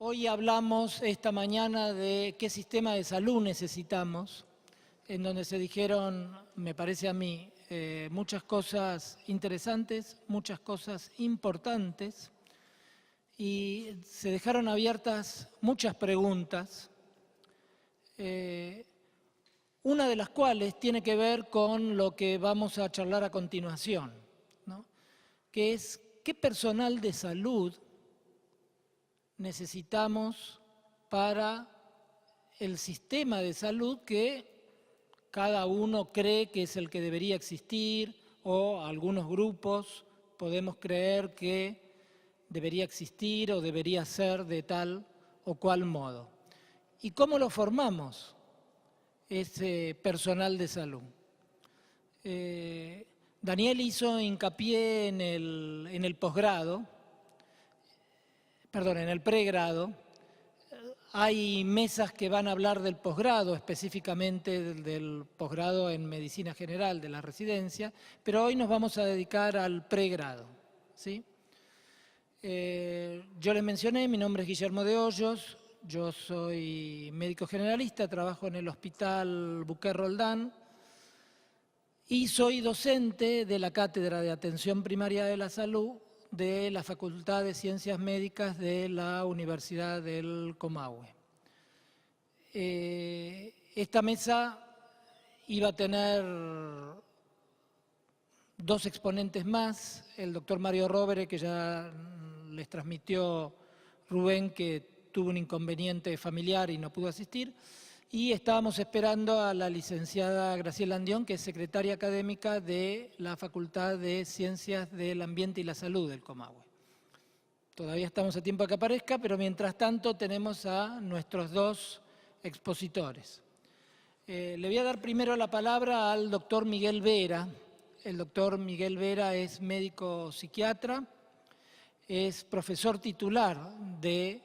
Hoy hablamos esta mañana de qué sistema de salud necesitamos, en donde se dijeron, me parece a mí, muchas cosas interesantes, muchas cosas importantes, y se dejaron abiertas muchas preguntas, una de las cuales tiene que ver con lo que vamos a charlar a continuación, ¿no? Que es qué personal de salud necesitamos para el sistema de salud que cada uno cree que es el que debería existir, o algunos grupos podemos creer que debería existir o debería ser de tal o cual modo. ¿Y cómo lo formamos, ese personal de salud? Daniel hizo hincapié en el posgrado, perdón, en el pregrado. Hay mesas que van a hablar del posgrado, específicamente del posgrado en Medicina General de la residencia, pero hoy nos vamos a dedicar al pregrado, ¿sí? Yo les mencioné, mi nombre es Guillermo de Hoyos, yo soy médico generalista, trabajo en el Hospital Buquer Roldán y soy docente de la Cátedra de Atención Primaria de la Salud de la Facultad de Ciencias Médicas de la Universidad del Comahue. Esta mesa iba a tener dos exponentes más, el doctor Mario Rovere, que ya les transmitió Rubén que tuvo un inconveniente familiar y no pudo asistir, y estábamos esperando a la licenciada Graciela Andión, que es secretaria académica de la Facultad de Ciencias del Ambiente y la Salud del Comahue. Todavía estamos a tiempo de que aparezca, pero mientras tanto tenemos a nuestros dos expositores. Le voy a dar primero la palabra al doctor Miguel Vera. El doctor Miguel Vera es médico psiquiatra, es profesor titular de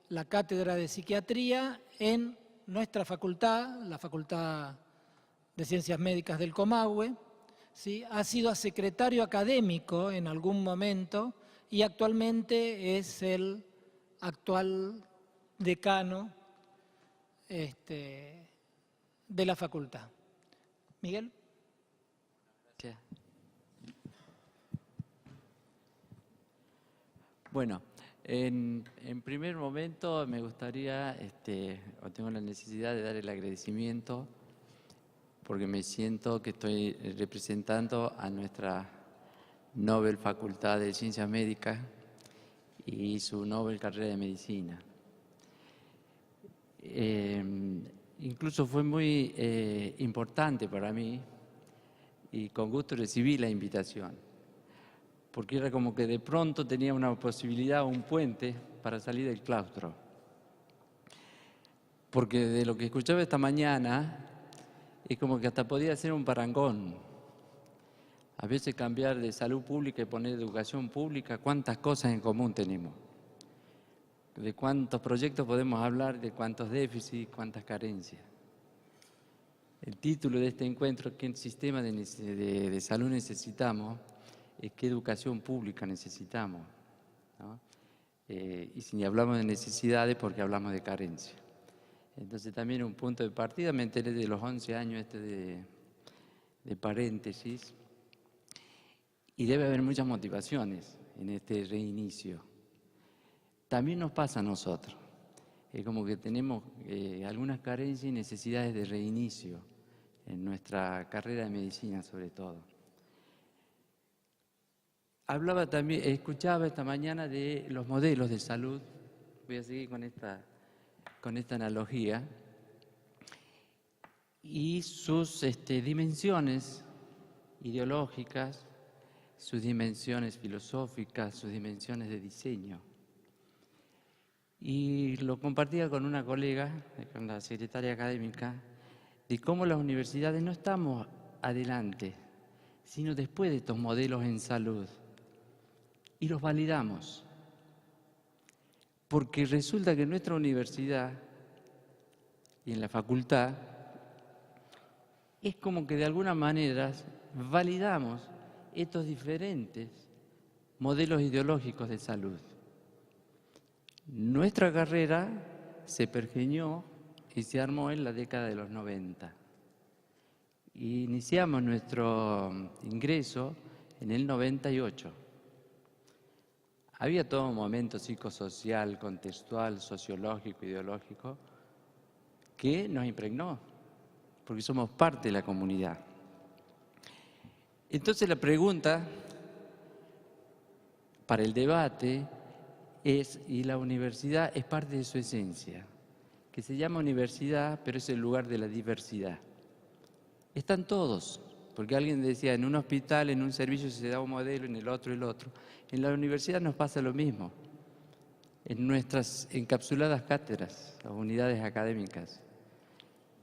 la Cátedra de Psiquiatría en nuestra facultad, la Facultad de Ciencias Médicas del Comahue, ¿sí? Ha sido secretario académico en algún momento y actualmente es el actual decano de la facultad. Miguel. Gracias. Bueno, en primer momento me gustaría, o tengo la necesidad de dar el agradecimiento porque me siento que estoy representando a nuestra Nobel Facultad de Ciencias Médicas y su Nobel Carrera de Medicina. Incluso fue muy importante para mí y con gusto recibí la invitación, porque era como que de pronto tenía una posibilidad, un puente para salir del claustro. Porque de lo que escuchaba esta mañana, es como que hasta podía ser un parangón. A veces cambiar de salud pública y poner educación pública, cuántas cosas en común tenemos. De cuántos proyectos podemos hablar, de cuántos déficits, cuántas carencias. El título de este encuentro, ¿qué sistema de salud necesitamos?, es qué educación pública necesitamos, ¿no? Y si hablamos de necesidades, porque hablamos de carencia. Entonces también un punto de partida, me enteré de los 11 años de paréntesis, y debe haber muchas motivaciones en este reinicio. También nos pasa a nosotros, es como que tenemos algunas carencias y necesidades de reinicio en nuestra carrera de medicina sobre todo. Escuchaba esta mañana de los modelos de salud, voy a seguir con esta analogía, y sus dimensiones ideológicas, sus dimensiones filosóficas, sus dimensiones de diseño. Y lo compartía con una colega, con la secretaria académica, de cómo las universidades no estamos adelante, sino después de estos modelos en salud. Y los validamos. Porque resulta que en nuestra universidad y en la facultad es como que de alguna manera validamos estos diferentes modelos ideológicos de salud. Nuestra carrera se pergeñó y se armó en la década de los 90. Y iniciamos nuestro ingreso en el 98. Había todo un momento psicosocial, contextual, sociológico, ideológico, que nos impregnó, porque somos parte de la comunidad. Entonces la pregunta para el debate es, y la universidad es parte de su esencia, que se llama universidad, pero es el lugar de la diversidad. Están todos, porque alguien decía, en un hospital, en un servicio se da un modelo, en el otro el otro. En la universidad nos pasa lo mismo, en nuestras encapsuladas cátedras, las unidades académicas,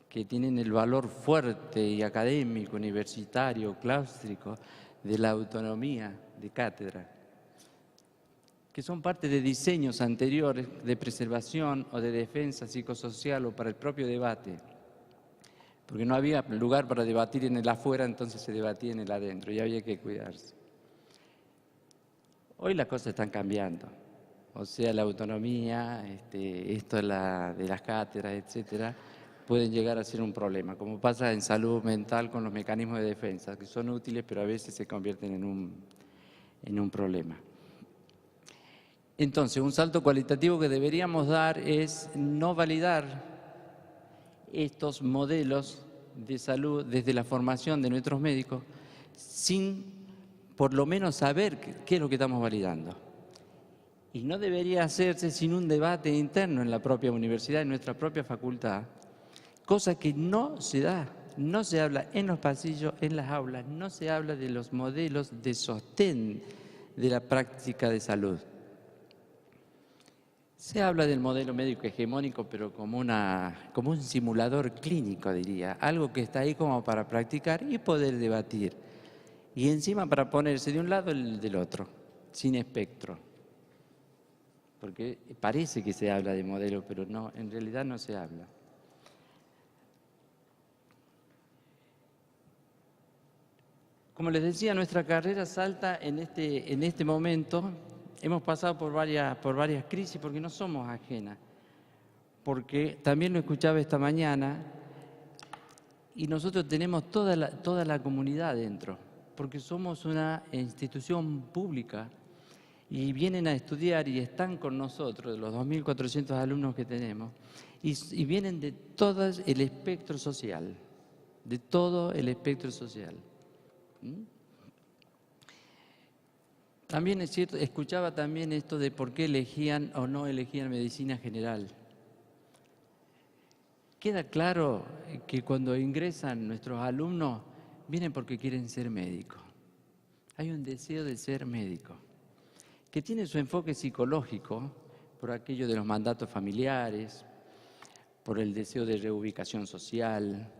que tienen el valor fuerte y académico, universitario, cláustrico, de la autonomía de cátedra, que son parte de diseños anteriores de preservación o de defensa psicosocial o para el propio debate, porque no había lugar para debatir en el afuera, entonces se debatía en el adentro y había que cuidarse. Hoy las cosas están cambiando, o sea, la autonomía, esto de las cátedras, etcétera, pueden llegar a ser un problema, como pasa en salud mental con los mecanismos de defensa, que son útiles, pero a veces se convierten en un problema. Entonces, un salto cualitativo que deberíamos dar es no validar estos modelos de salud desde la formación de nuestros médicos sin por lo menos saber qué es lo que estamos validando. Y no debería hacerse sin un debate interno en la propia universidad, en nuestra propia facultad, cosa que no se da, no se habla en los pasillos, en las aulas, no se habla de los modelos de sostén de la práctica de salud. Se habla del modelo médico hegemónico, pero como un simulador clínico, diría, algo que está ahí como para practicar y poder debatir. Y encima para ponerse de un lado y del otro, sin espectro. Porque parece que se habla de modelo, pero no, en realidad no se habla. Como les decía, nuestra carrera salta en este momento. Hemos pasado por varias crisis porque no somos ajenas, porque también lo escuchaba esta mañana y nosotros tenemos toda la comunidad dentro, porque somos una institución pública y vienen a estudiar y están con nosotros, de los 2.400 alumnos que tenemos, y vienen de todo el espectro social, de todo el espectro social. También es cierto, escuchaba también esto de por qué elegían o no elegían medicina general. Queda claro que cuando ingresan nuestros alumnos, vienen porque quieren ser médicos. Hay un deseo de ser médico, que tiene su enfoque psicológico por aquello de los mandatos familiares, por el deseo de reubicación social,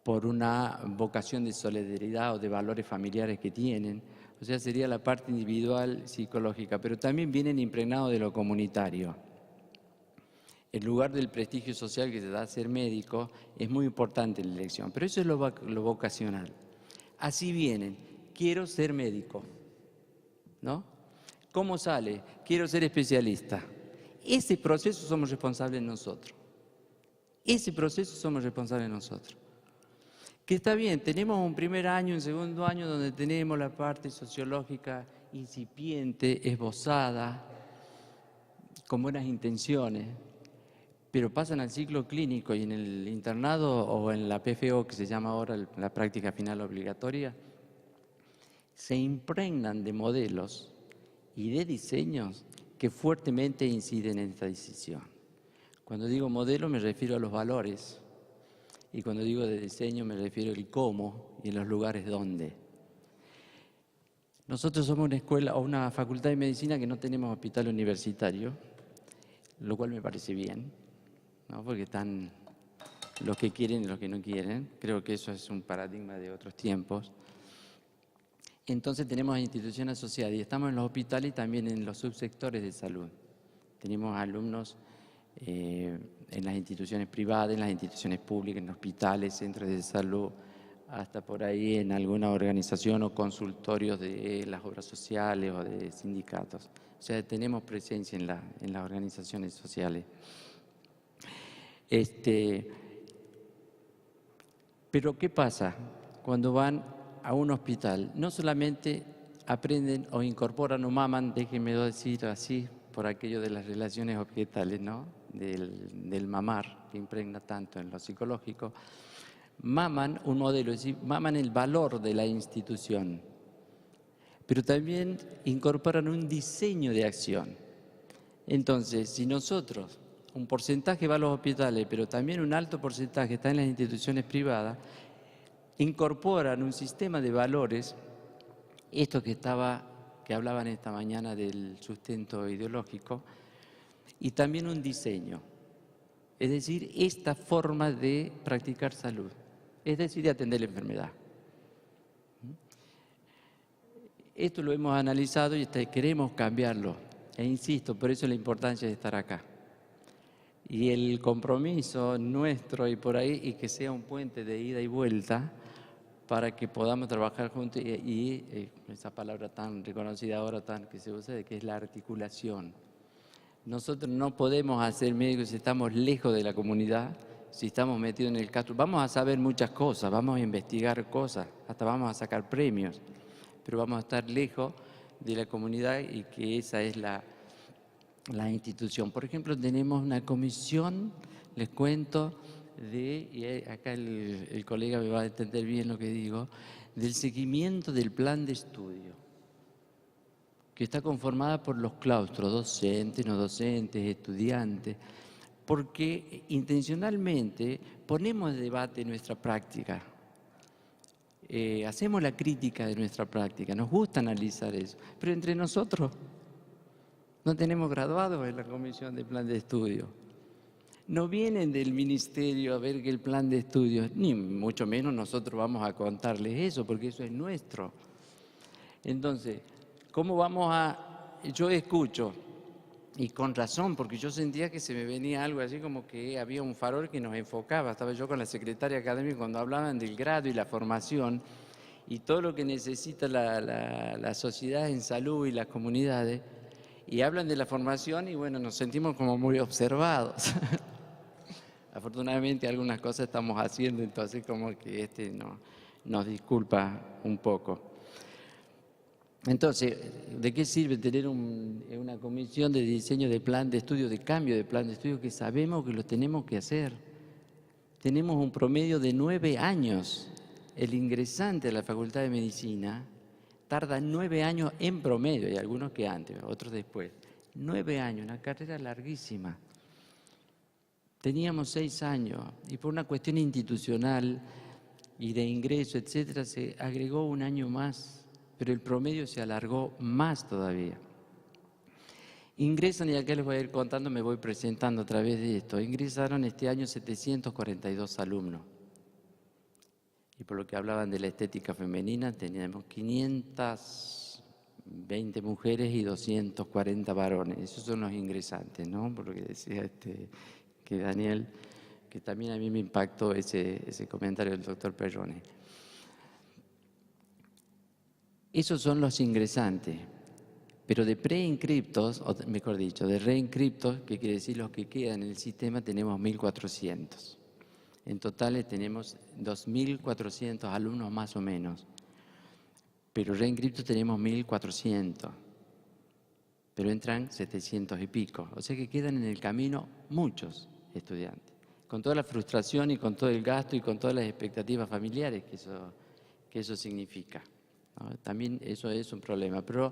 por una vocación de solidaridad o de valores familiares que tienen. O sea, sería la parte individual psicológica, pero también vienen impregnados de lo comunitario. El lugar del prestigio social que se da a ser médico es muy importante en la elección, pero eso es lo vocacional. Así vienen, quiero ser médico, ¿no? ¿Cómo sale? Quiero ser especialista. Ese proceso somos responsables nosotros. Ese proceso somos responsables nosotros. Que está bien, tenemos un primer año, un segundo año donde tenemos la parte sociológica incipiente, esbozada, con buenas intenciones, pero pasan al ciclo clínico y en el internado o en la PFO, que se llama ahora la práctica final obligatoria, se impregnan de modelos y de diseños que fuertemente inciden en esta decisión. Cuando digo modelo me refiero a los valores. Y cuando digo de diseño me refiero al cómo y en los lugares dónde. Nosotros somos una escuela o una facultad de medicina que no tenemos hospital universitario, lo cual me parece bien, ¿no? Porque están los que quieren y los que no quieren. Creo que eso es un paradigma de otros tiempos. Entonces tenemos instituciones asociadas y estamos en los hospitales y también en los subsectores de salud. Tenemos alumnos en las instituciones privadas, en las instituciones públicas, en hospitales, centros de salud, hasta por ahí en alguna organización o consultorios de las obras sociales o de sindicatos. sea, tenemos presencia en las organizaciones sociales. Pero ¿qué pasa cuando van a un hospital? No solamente aprenden o incorporan o maman, déjenme decir así, por aquello de las relaciones objetales, ¿no? Del mamar, que impregna tanto en lo psicológico, maman un modelo, es decir, maman el valor de la institución, pero también incorporan un diseño de acción. Entonces, si nosotros, un porcentaje va a los hospitales, pero también un alto porcentaje está en las instituciones privadas, incorporan un sistema de valores, esto que hablaban esta mañana del sustento ideológico, y también un diseño, es decir, esta forma de practicar salud, es decir, de atender la enfermedad. Esto lo hemos analizado y queremos cambiarlo, e insisto, por eso la importancia de estar acá. Y el compromiso nuestro y por ahí, y que sea un puente de ida y vuelta, para que podamos trabajar juntos y esa palabra tan reconocida ahora, tan que se usa, que es la articulación. Nosotros no podemos hacer médicos si estamos lejos de la comunidad, si estamos metidos en el Castro. Vamos a saber muchas cosas, vamos a investigar cosas, hasta vamos a sacar premios, pero vamos a estar lejos de la comunidad y que esa es la institución. Por ejemplo, tenemos una comisión, les cuento, y acá el colega me va a entender bien lo que digo, del seguimiento del plan de estudio, que está conformada por los claustros, docentes, no docentes, estudiantes, porque intencionalmente ponemos en debate nuestra práctica, hacemos la crítica de nuestra práctica, nos gusta analizar eso, pero entre nosotros no tenemos graduados en la comisión de plan de estudio. No vienen del ministerio a ver que el plan de estudios, ni mucho menos nosotros vamos a contarles eso, porque eso es nuestro. Entonces, ¿cómo vamos a...? Yo escucho, y con razón, porque yo sentía que se me venía algo así como que había un farol que nos enfocaba. Estaba yo con la secretaria académica cuando hablaban del grado y la formación, y todo lo que necesita la sociedad en salud y las comunidades, y hablan de la formación y bueno, nos sentimos como muy observados. Afortunadamente algunas cosas estamos haciendo, entonces como que nos disculpa un poco. Entonces, ¿de qué sirve tener una comisión de diseño de plan de estudio, de cambio de plan de estudio, que sabemos que lo tenemos que hacer? Tenemos un promedio de 9 años. El ingresante a la Facultad de Medicina tarda 9 años en promedio, y algunos que antes, otros después. 9 años, una carrera larguísima. Teníamos 6 años y por una cuestión institucional y de ingreso, etcétera, se agregó un año más, pero el promedio se alargó más todavía. Ingresan, y acá les voy a ir contando, me voy presentando a través de esto, ingresaron este año 742 alumnos. Y por lo que hablaban de la estética femenina, teníamos 520 mujeres y 240 varones. Esos son los ingresantes, ¿no? Por lo que decía que Daniel, que también a mí me impactó ese comentario del doctor Perrone. Esos son los ingresantes, pero de preinscriptos, o mejor dicho, de reinscriptos, que quiere decir los que quedan en el sistema, tenemos 1.400. En total tenemos 2.400 alumnos más o menos, pero reinscriptos tenemos 1.400, pero entran 700 y pico, o sea que quedan en el camino muchos estudiantes, con toda la frustración y con todo el gasto y con todas las expectativas familiares que eso significa, ¿no? También eso es un problema, pero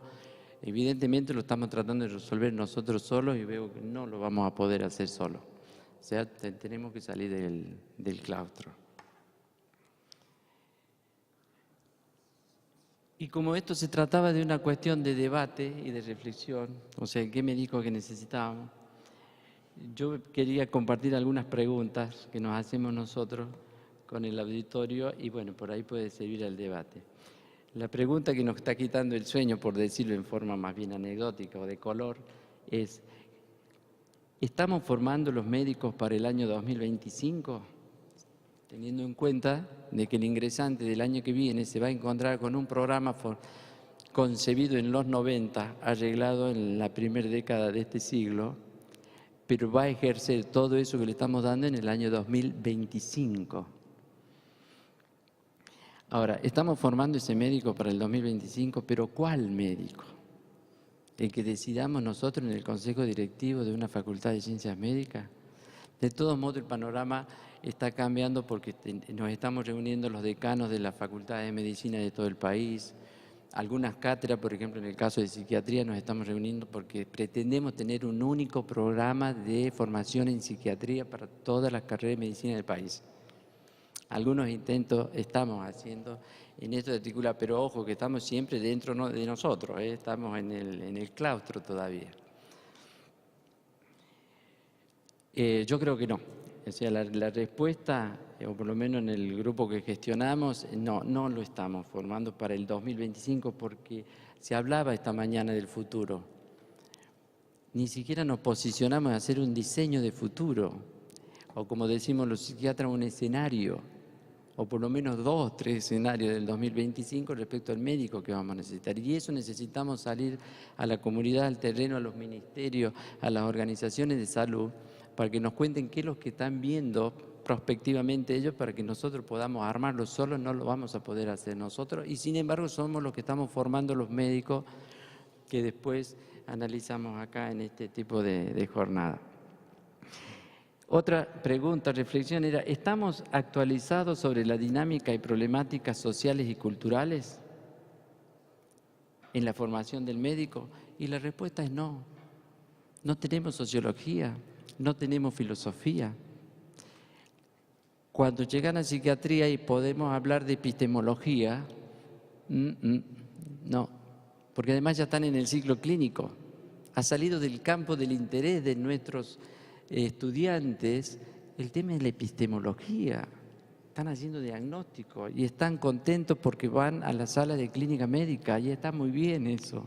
evidentemente lo estamos tratando de resolver nosotros solos y veo que no lo vamos a poder hacer solos. O sea, tenemos que salir del claustro. Y como esto se trataba de una cuestión de debate y de reflexión, o sea, ¿qué me dijo que necesitábamos? Yo quería compartir algunas preguntas que nos hacemos nosotros con el auditorio y bueno, por ahí puede servir al debate. La pregunta que nos está quitando el sueño, por decirlo en forma más bien anecdótica o de color, es: ¿estamos formando los médicos para el año 2025? Teniendo en cuenta de que el ingresante del año que viene se va a encontrar con un programa concebido en los 90, arreglado en la primera década de este siglo, pero va a ejercer todo eso que le estamos dando en el año 2025. Ahora, estamos formando ese médico para el 2025, pero ¿cuál médico? ¿El que decidamos nosotros en el Consejo Directivo de una Facultad de Ciencias Médicas? De todos modos, el panorama está cambiando porque nos estamos reuniendo los decanos de las facultades de medicina de todo el país. Algunas cátedras, por ejemplo, en el caso de psiquiatría, nos estamos reuniendo porque pretendemos tener un único programa de formación en psiquiatría para todas las carreras de medicina del país. Algunos intentos estamos haciendo en esto de articular, pero ojo que estamos siempre dentro de nosotros, estamos en el claustro todavía. Yo creo que no. O sea, la respuesta, o por lo menos en el grupo que gestionamos, no lo estamos formando para el 2025 porque se hablaba esta mañana del futuro. Ni siquiera nos posicionamos a hacer un diseño de futuro, o como decimos los psiquiatras, un escenario, o por lo menos 2 o 3 escenarios del 2025 respecto al médico que vamos a necesitar. Y eso necesitamos salir a la comunidad, al terreno, a los ministerios, a las organizaciones de salud, para que nos cuenten qué es lo que están viendo prospectivamente ellos, para que nosotros podamos armarlo solos. No lo vamos a poder hacer nosotros, y sin embargo somos los que estamos formando los médicos que después analizamos acá en este tipo de jornada. Otra pregunta, reflexión era, ¿estamos actualizados sobre la dinámica y problemáticas sociales y culturales en la formación del médico? Y la respuesta es no. No tenemos sociología, no tenemos filosofía. Cuando llegan a psiquiatría y podemos hablar de epistemología, no, porque además ya están en el ciclo clínico. Ha salido del campo del interés de nuestros estudiantes el tema de la epistemología. Están haciendo diagnóstico y están contentos porque van a la sala de clínica médica y está muy bien eso.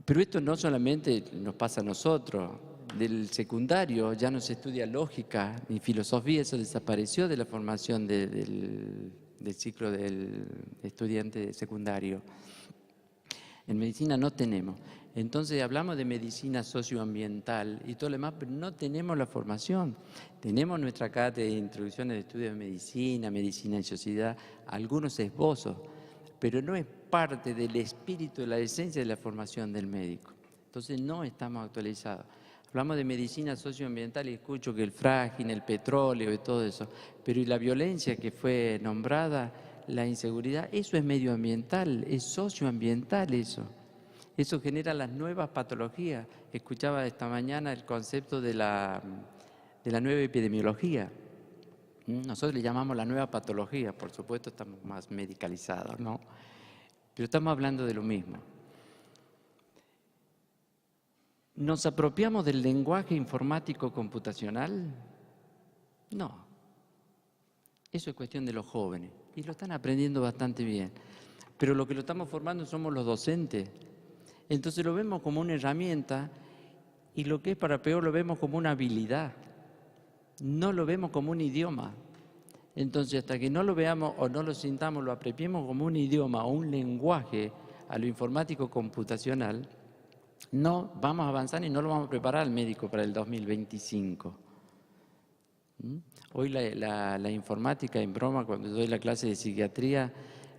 Pero esto no solamente nos pasa a nosotros. Del secundario ya no se estudia lógica ni filosofía, eso desapareció de la formación del ciclo del estudiante secundario. En medicina no tenemos. Entonces hablamos de medicina socioambiental y todo lo demás, pero no tenemos la formación. Tenemos nuestra cátedra de introducción al estudio de medicina, medicina y sociedad, algunos esbozos, pero no es parte del espíritu, de la esencia de la formación del médico. Entonces no estamos actualizados. Hablamos de medicina socioambiental y escucho que el fracking, el petróleo y todo eso, pero ¿y la violencia que fue nombrada, la inseguridad? Eso es medioambiental, es socioambiental eso. Eso genera las nuevas patologías. Escuchaba esta mañana el concepto de la nueva epidemiología. Nosotros le llamamos la nueva patología, por supuesto estamos más medicalizados, ¿no? Pero estamos hablando de lo mismo. ¿Nos apropiamos del lenguaje informático computacional? No. Eso es cuestión de los jóvenes y lo están aprendiendo bastante bien. Pero lo que lo estamos formando somos los docentes. Entonces lo vemos como una herramienta y lo que es para peor lo vemos como una habilidad. No lo vemos como un idioma. Entonces hasta que no lo veamos o no lo sintamos, lo apropiemos como un idioma o un lenguaje a lo informático computacional, no vamos a avanzar y no lo vamos a preparar al médico para el 2025. Hoy la informática, en broma, cuando doy la clase de psiquiatría,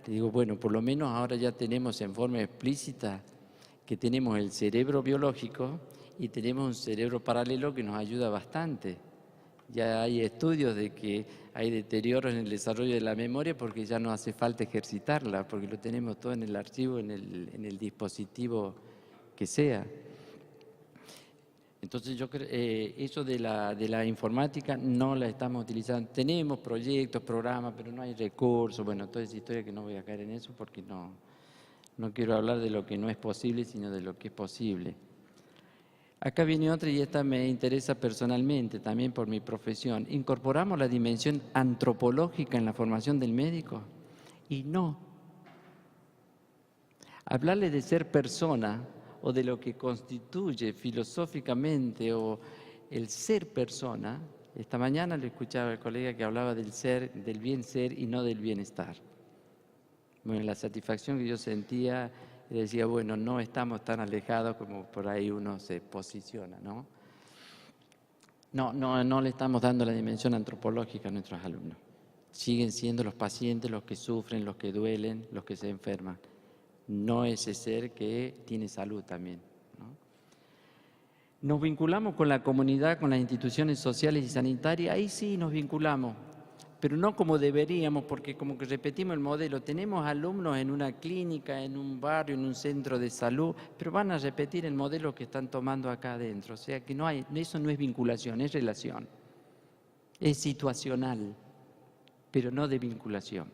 le digo, bueno, por lo menos ahora ya tenemos en forma explícita que tenemos el cerebro biológico y tenemos un cerebro paralelo que nos ayuda bastante. Ya hay estudios de que hay deterioros en el desarrollo de la memoria porque ya no hace falta ejercitarla, porque lo tenemos todo en el archivo, en el dispositivo que sea. Entonces yo creo eso de la informática no la estamos utilizando. Tenemos proyectos, programas, pero no hay recursos. Bueno, toda esa historia que no voy a caer en eso porque no quiero hablar de lo que no es posible, sino de lo que es posible. Acá viene otra y esta me interesa personalmente, también por mi profesión. ¿Incorporamos la dimensión antropológica en la formación del médico? Y no. Hablarle de ser persona o de lo que constituye filosóficamente o el ser persona, esta mañana le escuchaba al colega que hablaba del ser, del bien ser y no del bienestar. Bueno, la satisfacción que yo sentía, decía, bueno, no estamos tan alejados como por ahí uno se posiciona, ¿no? No le estamos dando la dimensión antropológica a nuestros alumnos. Siguen siendo los pacientes los que sufren, los que duelen, los que se enferman. No ese ser que tiene salud también, ¿no? Nos vinculamos con la comunidad, con las instituciones sociales y sanitarias, ahí sí nos vinculamos, pero no como deberíamos, porque como que repetimos el modelo. Tenemos alumnos en una clínica, en un barrio, en un centro de salud, pero van a repetir el modelo que están tomando acá adentro. O sea que eso no es vinculación, es relación. Es situacional, pero no de vinculación.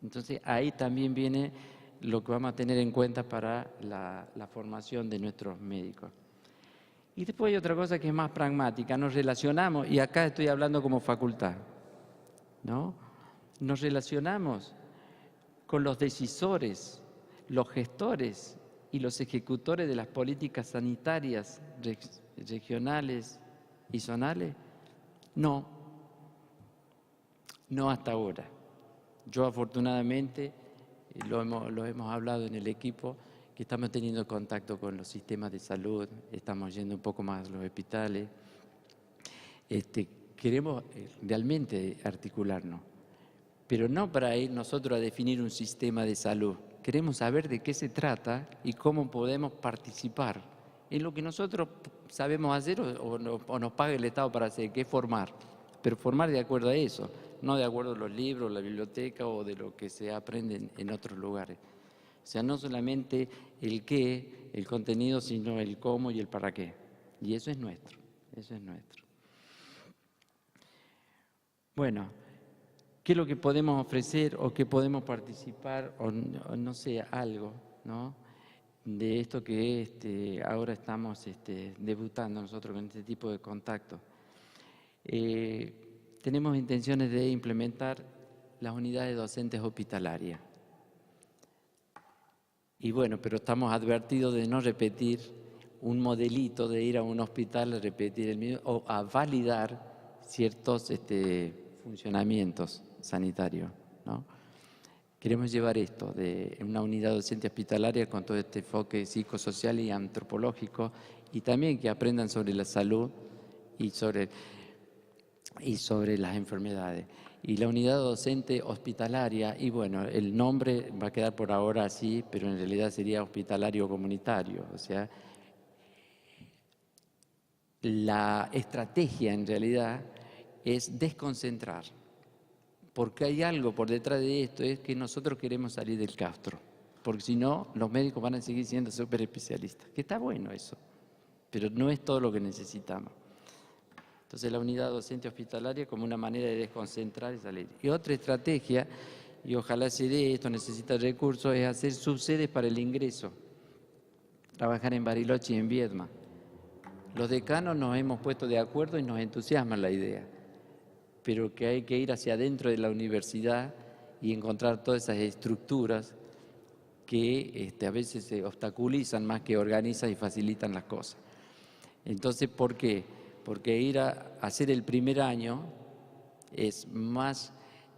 Entonces ahí también viene lo que vamos a tener en cuenta para la formación de nuestros médicos. Y después hay otra cosa que es más pragmática, nos relacionamos, y acá estoy hablando como facultad, ¿no? Nos relacionamos con los decisores, los gestores y los ejecutores de las políticas sanitarias regionales y zonales. No hasta ahora. Yo afortunadamente, lo hemos hablado en el equipo, que estamos teniendo contacto con los sistemas de salud, estamos yendo un poco más a los hospitales. Queremos realmente articularnos, pero no para ir nosotros a definir un sistema de salud. Queremos saber de qué se trata y cómo podemos participar en lo que nosotros sabemos hacer o nos paga el Estado para hacer, que es formar, pero formar de acuerdo a eso, no de acuerdo a los libros, la biblioteca o de lo que se aprende en otros lugares. O sea, no solamente el qué, el contenido, sino el cómo y el para qué. Y eso es nuestro, eso es nuestro. Bueno, ¿qué es lo que podemos ofrecer o qué podemos participar o no sé, algo, ¿no? De esto que ahora estamos debutando nosotros con este tipo de contacto. Tenemos intenciones de implementar las unidades docentes hospitalarias. Y bueno, pero estamos advertidos de no repetir un modelito de ir a un hospital a repetir el mismo o a validar ciertos funcionamientos sanitarios, ¿no? Queremos llevar esto de una unidad docente hospitalaria con todo este enfoque psicosocial y antropológico, y también que aprendan sobre la salud y sobre las enfermedades. Y la unidad docente hospitalaria, y bueno, el nombre va a quedar por ahora así, pero en realidad sería hospitalario comunitario. O sea, la estrategia en realidad es desconcentrar, porque hay algo por detrás de esto, es que nosotros queremos salir del claustro, porque si no, los médicos van a seguir siendo súper especialistas, que está bueno eso, pero no es todo lo que necesitamos. Entonces la unidad docente hospitalaria como una manera de desconcentrar y salir. Y otra estrategia, y ojalá se dé, esto necesita recursos, es hacer subsedes para el ingreso. Trabajar en Bariloche y en Viedma. Los decanos nos hemos puesto de acuerdo y nos entusiasma la idea, pero que hay que ir hacia adentro de la universidad y encontrar todas esas estructuras que a veces se obstaculizan más que organizan y facilitan las cosas. Entonces, ¿por qué? Porque ir a hacer el primer año es más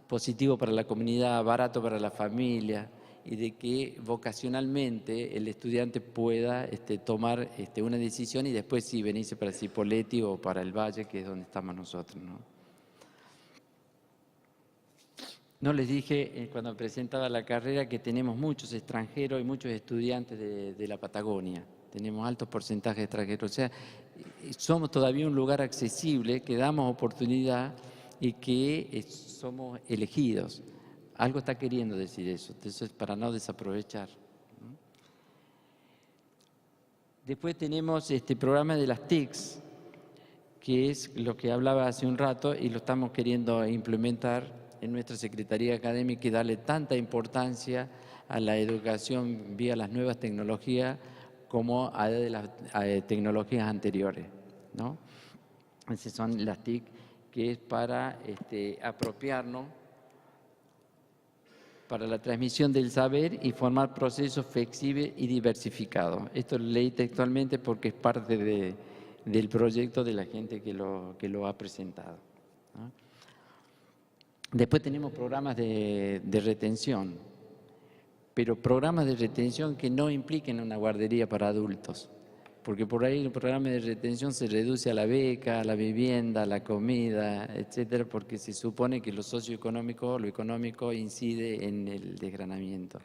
positivo para la comunidad, barato para la familia, y de que vocacionalmente el estudiante pueda tomar una decisión y después sí venirse para Cipolletti o para el Valle, que es donde estamos nosotros, ¿no? No les dije cuando presentaba la carrera que tenemos muchos extranjeros y muchos estudiantes de la Patagonia. Tenemos altos porcentajes de extranjeros. O sea, somos todavía un lugar accesible, que damos oportunidad y que somos elegidos. Algo está queriendo decir eso, entonces para no desaprovechar. Después tenemos este programa de las TICs, que es lo que hablaba hace un rato y lo estamos queriendo implementar en nuestra Secretaría Académica y darle tanta importancia a la educación vía las nuevas tecnologías como a las tecnologías anteriores, ¿no? Esas son las TIC, que es para apropiarnos para la transmisión del saber y formar procesos flexibles y diversificados. Esto lo leí textualmente porque es parte del proyecto de la gente que lo ha presentado, ¿no? Después tenemos programas de retención. pero programas de retención que no impliquen una guardería para adultos, porque por ahí el programa de retención se reduce a la beca, a la vivienda, a la comida, etcétera, porque se supone que lo socioeconómico, lo económico incide en el desgranamiento,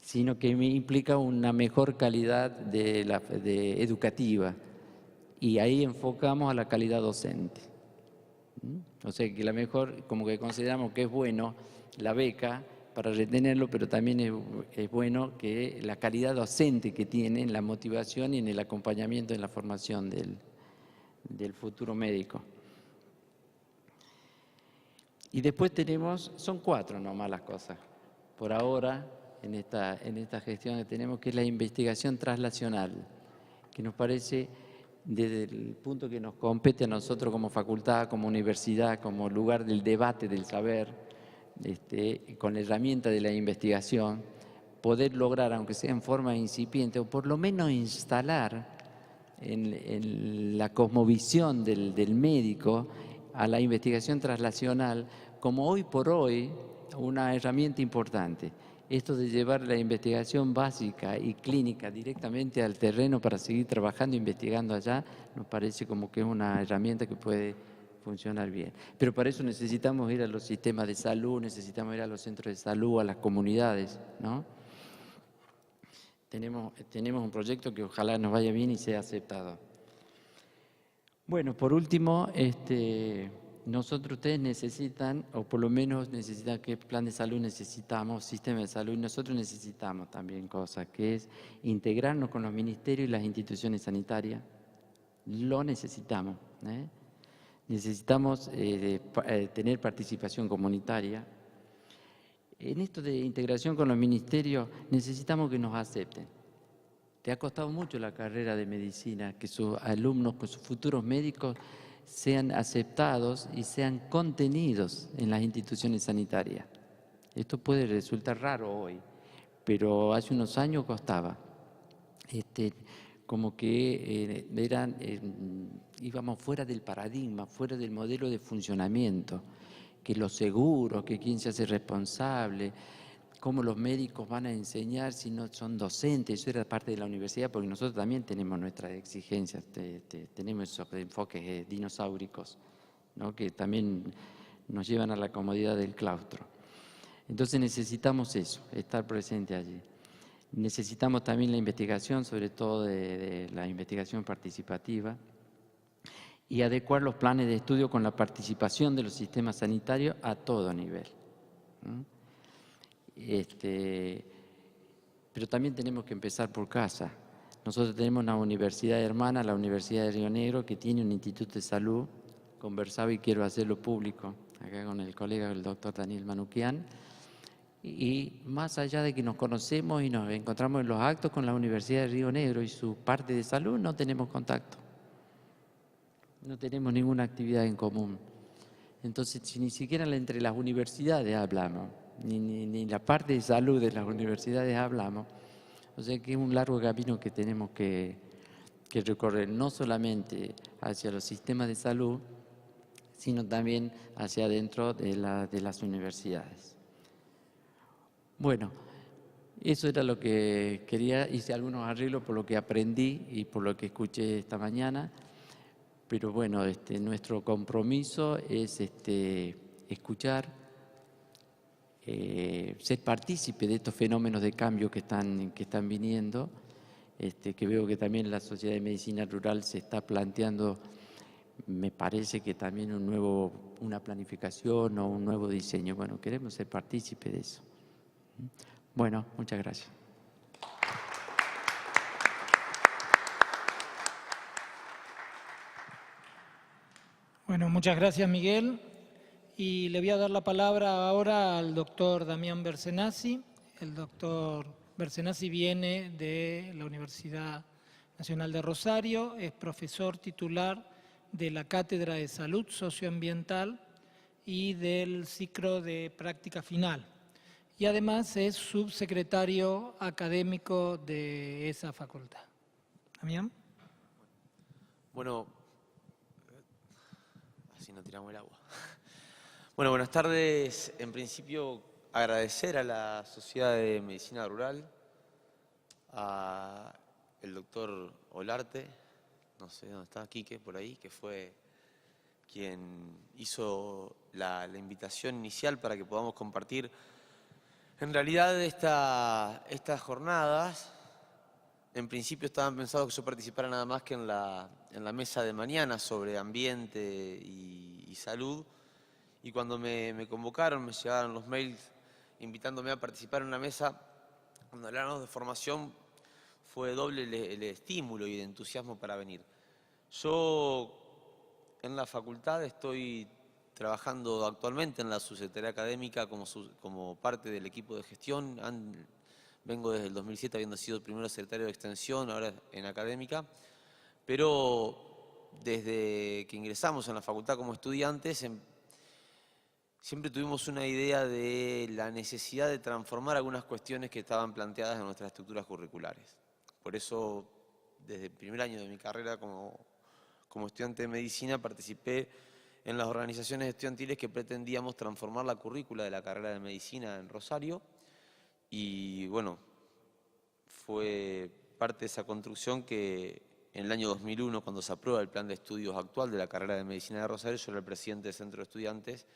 sino que implica una mejor calidad educativa, y ahí enfocamos a la calidad docente. O sea que como que consideramos que es bueno la beca para retenerlo, pero también es bueno que la calidad docente que tiene en la motivación y en el acompañamiento en la formación del futuro médico. Y después son 4 nomás las cosas, por ahora, en esta gestión que tenemos, que es la investigación translacional, que nos parece, desde el punto que nos compete a nosotros como facultad, como universidad, como lugar del debate del saber, con la herramienta de la investigación, poder lograr, aunque sea en forma incipiente, o por lo menos instalar en la cosmovisión del médico a la investigación translacional como hoy por hoy una herramienta importante. Esto de llevar la investigación básica y clínica directamente al terreno para seguir trabajando e investigando allá, nos parece como que es una herramienta que puede funcionar bien. Pero para eso necesitamos ir a los sistemas de salud, necesitamos ir a los centros de salud, a las comunidades, ¿no? Tenemos un proyecto que ojalá nos vaya bien y sea aceptado. Bueno, por último, ustedes necesitan, o por lo menos necesitan, ¿qué plan de salud necesitamos? Sistema de salud. Nosotros necesitamos también cosas, que es integrarnos con los ministerios y las instituciones sanitarias. Lo necesitamos. Necesitamos tener participación comunitaria. En esto de integración con los ministerios necesitamos que nos acepten. Te ha costado mucho la carrera de medicina, que sus alumnos, que sus futuros médicos sean aceptados y sean contenidos en las instituciones sanitarias. Esto puede resultar raro hoy, pero hace unos años costaba. Como que íbamos fuera del paradigma, fuera del modelo de funcionamiento, que los seguros, que quién se hace responsable, cómo los médicos van a enseñar si no son docentes. Eso era parte de la universidad, porque nosotros también tenemos nuestras exigencias, tenemos esos enfoques dinosauricos, ¿no? Que también nos llevan a la comodidad del claustro. Entonces necesitamos eso, estar presente allí. Necesitamos también la investigación, sobre todo de la investigación participativa, y adecuar los planes de estudio con la participación de los sistemas sanitarios a todo nivel. Pero también tenemos que empezar por casa. Nosotros tenemos una universidad hermana, la Universidad de Río Negro, que tiene un instituto de salud. Conversaba y quiero hacerlo público, acá con el colega, el doctor Daniel Manuquian. Y más allá de que nos conocemos y nos encontramos en los actos con la Universidad de Río Negro y su parte de salud, no tenemos contacto. No tenemos ninguna actividad en común. Entonces, si ni siquiera entre las universidades hablamos, ni la parte de salud de las universidades hablamos, o sea que es un largo camino que tenemos que recorrer, no solamente hacia los sistemas de salud, sino también hacia adentro de las universidades. Bueno, eso era lo que quería. Hice algunos arreglos por lo que aprendí y por lo que escuché esta mañana, pero bueno, nuestro compromiso es escuchar, ser partícipe de estos fenómenos de cambio que están viniendo, que veo que también la Sociedad de Medicina Rural se está planteando, me parece que también una planificación o un nuevo diseño. Bueno, queremos ser partícipe de eso. Bueno, muchas gracias. Bueno, muchas gracias, Miguel. Y le voy a dar la palabra ahora al doctor Damián Bersenazzi. El doctor Bersenazzi viene de la Universidad Nacional de Rosario, es profesor titular de la Cátedra de Salud Socioambiental y del ciclo de práctica final. Y además es subsecretario académico de esa facultad. Damián. Bueno, así no tiramos el agua. Bueno, buenas tardes. En principio, agradecer a la Sociedad de Medicina Rural, a el doctor Olarte, no sé dónde está, Quique, por ahí, que fue quien hizo la invitación inicial para que podamos compartir en realidad estas jornadas. En principio estaban pensados que yo participara nada más que en la mesa de mañana sobre ambiente y salud, y cuando me convocaron, me llegaron los mails invitándome a participar en una mesa donde hablamos de formación, fue doble el estímulo y el entusiasmo para venir. Yo en la facultad estoy trabajando actualmente en la subsecretaría académica como parte del equipo de gestión. Vengo desde el 2007 habiendo sido primero secretario de extensión, ahora en académica, pero desde que ingresamos en la facultad como estudiantes siempre tuvimos una idea de la necesidad de transformar algunas cuestiones que estaban planteadas en nuestras estructuras curriculares. Por eso, desde el primer año de mi carrera como estudiante de medicina, participé en las organizaciones estudiantiles que pretendíamos transformar la currícula de la carrera de medicina en Rosario. Y bueno, fue parte de esa construcción que en el año 2001, cuando se aprueba el plan de estudios actual de la carrera de medicina de Rosario, yo era el presidente del centro de estudiantes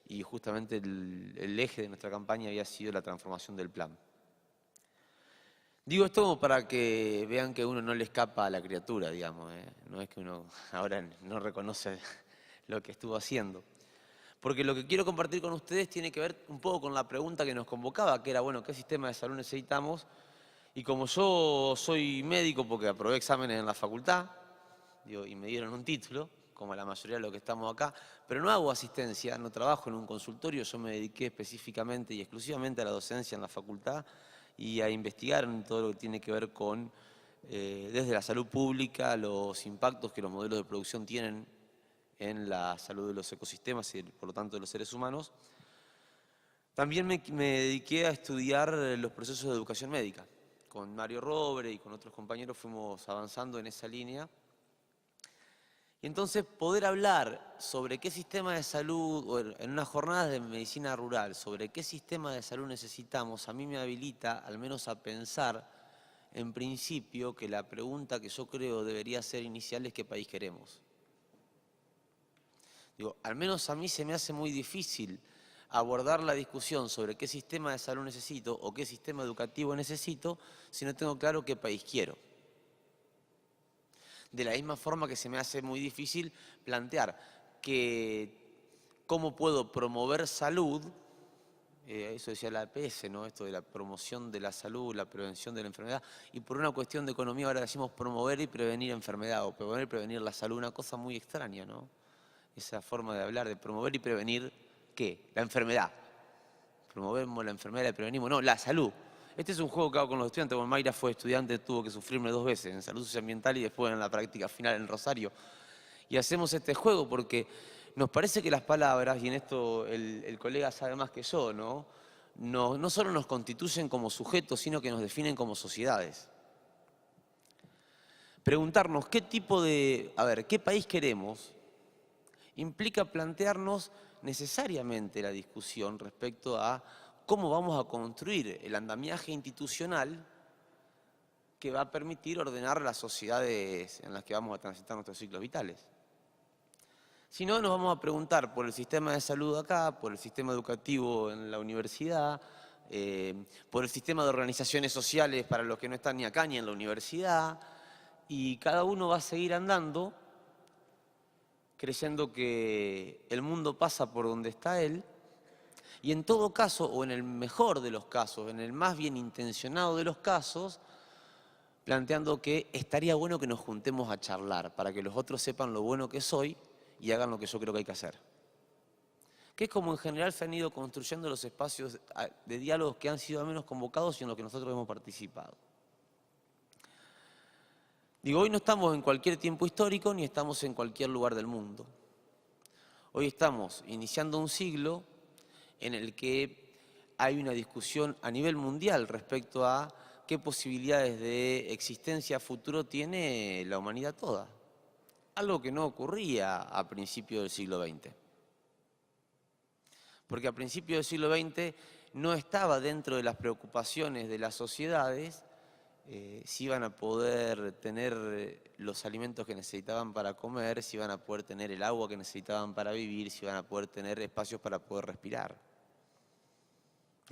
y justamente el eje de nuestra campaña había sido la transformación del plan. Digo esto como para que vean que uno no le escapa a la criatura, digamos, no es que uno ahora no reconoce lo que estuvo haciendo. Porque lo que quiero compartir con ustedes tiene que ver un poco con la pregunta que nos convocaba, que era, bueno, ¿qué sistema de salud necesitamos? Y como yo soy médico porque aprobé exámenes en la facultad, y me dieron un título, como la mayoría de los que estamos acá, pero no hago asistencia, no trabajo en un consultorio, yo me dediqué específicamente y exclusivamente a la docencia en la facultad y a investigar en todo lo que tiene que ver con, desde la salud pública, los impactos que los modelos de producción tienen en la salud de los ecosistemas y por lo tanto de los seres humanos. También me dediqué a estudiar los procesos de educación médica. Con Mario Robre y con otros compañeros fuimos avanzando en esa línea. Y entonces poder hablar sobre qué sistema de salud, o en unas jornadas de medicina rural, sobre qué sistema de salud necesitamos, a mí me habilita al menos a pensar en principio que la pregunta que yo creo debería ser inicial es ¿qué país queremos? Digo, al menos a mí se me hace muy difícil abordar la discusión sobre qué sistema de salud necesito o qué sistema educativo necesito si no tengo claro qué país quiero. De la misma forma que se me hace muy difícil plantear cómo puedo promover salud, eso decía la APS, ¿no? Esto de la promoción de la salud, la prevención de la enfermedad, y por una cuestión de economía ahora decimos promover y prevenir enfermedad, o promover y prevenir la salud, una cosa muy extraña, ¿no? Esa forma de hablar de promover y prevenir, ¿qué? La enfermedad. Promovemos la enfermedad, la prevenimos, no, la salud. Este es un juego que hago con los estudiantes. Bueno, Mayra fue estudiante, tuvo que sufrirme 2 veces, en salud socioambiental y después en la práctica final en Rosario. Y hacemos este juego porque nos parece que las palabras, y en esto el colega sabe más que yo, no solo nos constituyen como sujetos, sino que nos definen como sociedades. Preguntarnos qué país queremos, implica plantearnos necesariamente la discusión respecto a cómo vamos a construir el andamiaje institucional que va a permitir ordenar las sociedades en las que vamos a transitar nuestros ciclos vitales. Si no, nos vamos a preguntar por el sistema de salud acá, por el sistema educativo en la universidad, por el sistema de organizaciones sociales para los que no están ni acá ni en la universidad, y cada uno va a seguir andando creyendo que el mundo pasa por donde está él, y en todo caso, o en el mejor de los casos, en el más bien intencionado de los casos, planteando que estaría bueno que nos juntemos a charlar para que los otros sepan lo bueno que soy y hagan lo que yo creo que hay que hacer. Que es como en general se han ido construyendo los espacios de diálogos que han sido al menos convocados y en los que nosotros hemos participado. Digo, hoy no estamos en cualquier tiempo histórico ni estamos en cualquier lugar del mundo. Hoy estamos iniciando un siglo en el que hay una discusión a nivel mundial respecto a qué posibilidades de existencia a futuro tiene la humanidad toda. Algo que no ocurría a principios del siglo XX. Porque a principios del siglo XX no estaba dentro de las preocupaciones de las sociedades si iban a poder tener los alimentos que necesitaban para comer, si iban a poder tener el agua que necesitaban para vivir, si iban a poder tener espacios para poder respirar.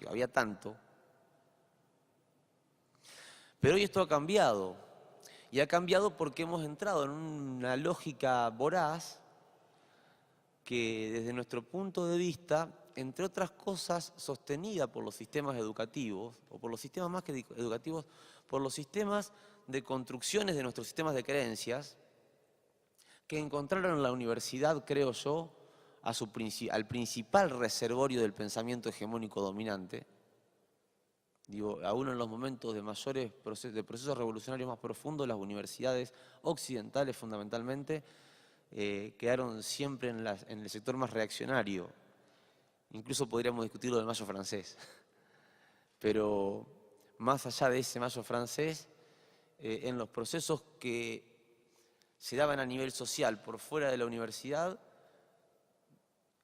Había tanto. Pero hoy esto ha cambiado. Y ha cambiado porque hemos entrado en una lógica voraz que desde nuestro punto de vista, entre otras cosas, sostenida por los sistemas educativos, o por los sistemas más que educativos, por los sistemas de construcciones de nuestros sistemas de creencias, que encontraron en la universidad, creo yo, al principal reservorio del pensamiento hegemónico dominante. Digo, aún en los momentos de mayores procesos revolucionarios más profundos, las universidades occidentales fundamentalmente quedaron siempre en el sector más reaccionario. Incluso podríamos discutir lo del mayo francés. Pero más allá de ese mayo francés, en los procesos que se daban a nivel social por fuera de la universidad,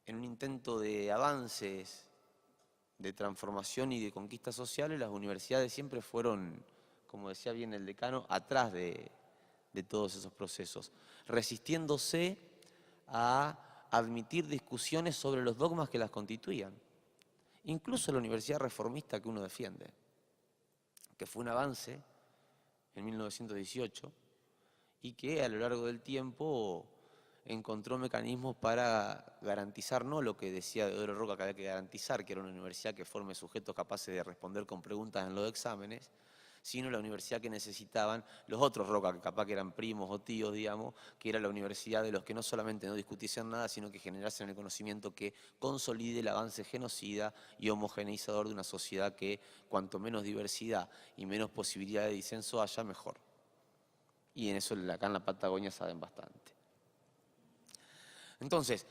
en un intento de avances, de transformación y de conquistas sociales, las universidades siempre fueron, como decía bien el decano, atrás de todos esos procesos, resistiéndose a admitir discusiones sobre los dogmas que las constituían. Incluso la universidad reformista que uno defiende, que fue un avance en 1918 y que a lo largo del tiempo encontró mecanismos para garantizar no lo que decía Deodoro Roca que había que garantizar, que era una universidad que forme sujetos capaces de responder con preguntas en los exámenes, sino la universidad que necesitaban los otros Roca, que capaz que eran primos o tíos, digamos, que era la universidad de los que no solamente no discutiesen nada, sino que generasen el conocimiento que consolide el avance genocida y homogeneizador de una sociedad que cuanto menos diversidad y menos posibilidad de disenso haya, mejor. Y en eso acá en la Patagonia saben bastante. Entonces,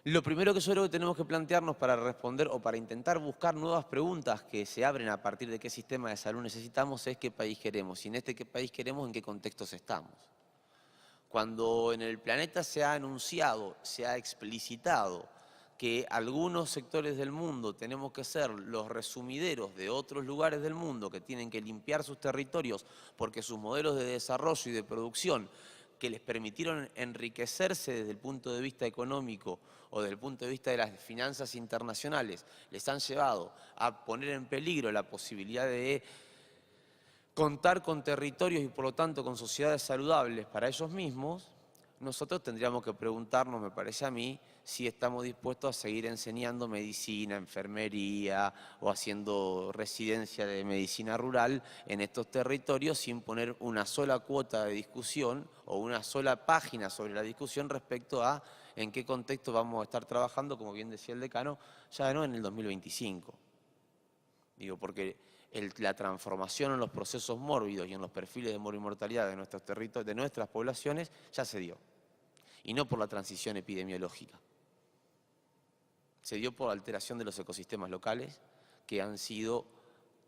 lo primero que yo creo que tenemos que plantearnos para responder o para intentar buscar nuevas preguntas que se abren a partir de qué sistema de salud necesitamos es qué país queremos. Y en este qué país queremos, en qué contextos estamos. Cuando en el planeta se ha anunciado, se ha explicitado que algunos sectores del mundo tenemos que ser los resumideros de otros lugares del mundo que tienen que limpiar sus territorios porque sus modelos de desarrollo y de producción que les permitieron enriquecerse desde el punto de vista económico o desde el punto de vista de las finanzas internacionales, les han llevado a poner en peligro la posibilidad de contar con territorios y por lo tanto con sociedades saludables para ellos mismos, nosotros tendríamos que preguntarnos, me parece a mí, si estamos dispuestos a seguir enseñando medicina, enfermería o haciendo residencia de medicina rural en estos territorios sin poner una sola cuota de discusión o una sola página sobre la discusión respecto a en qué contexto vamos a estar trabajando, como bien decía el decano, ya no en el 2025. Digo, porque la transformación en los procesos mórbidos y en los perfiles de morbimortalidad de nuestros territorios, de nuestras poblaciones, ya se dio. Y no por la transición epidemiológica. Se dio por alteración de los ecosistemas locales que han sido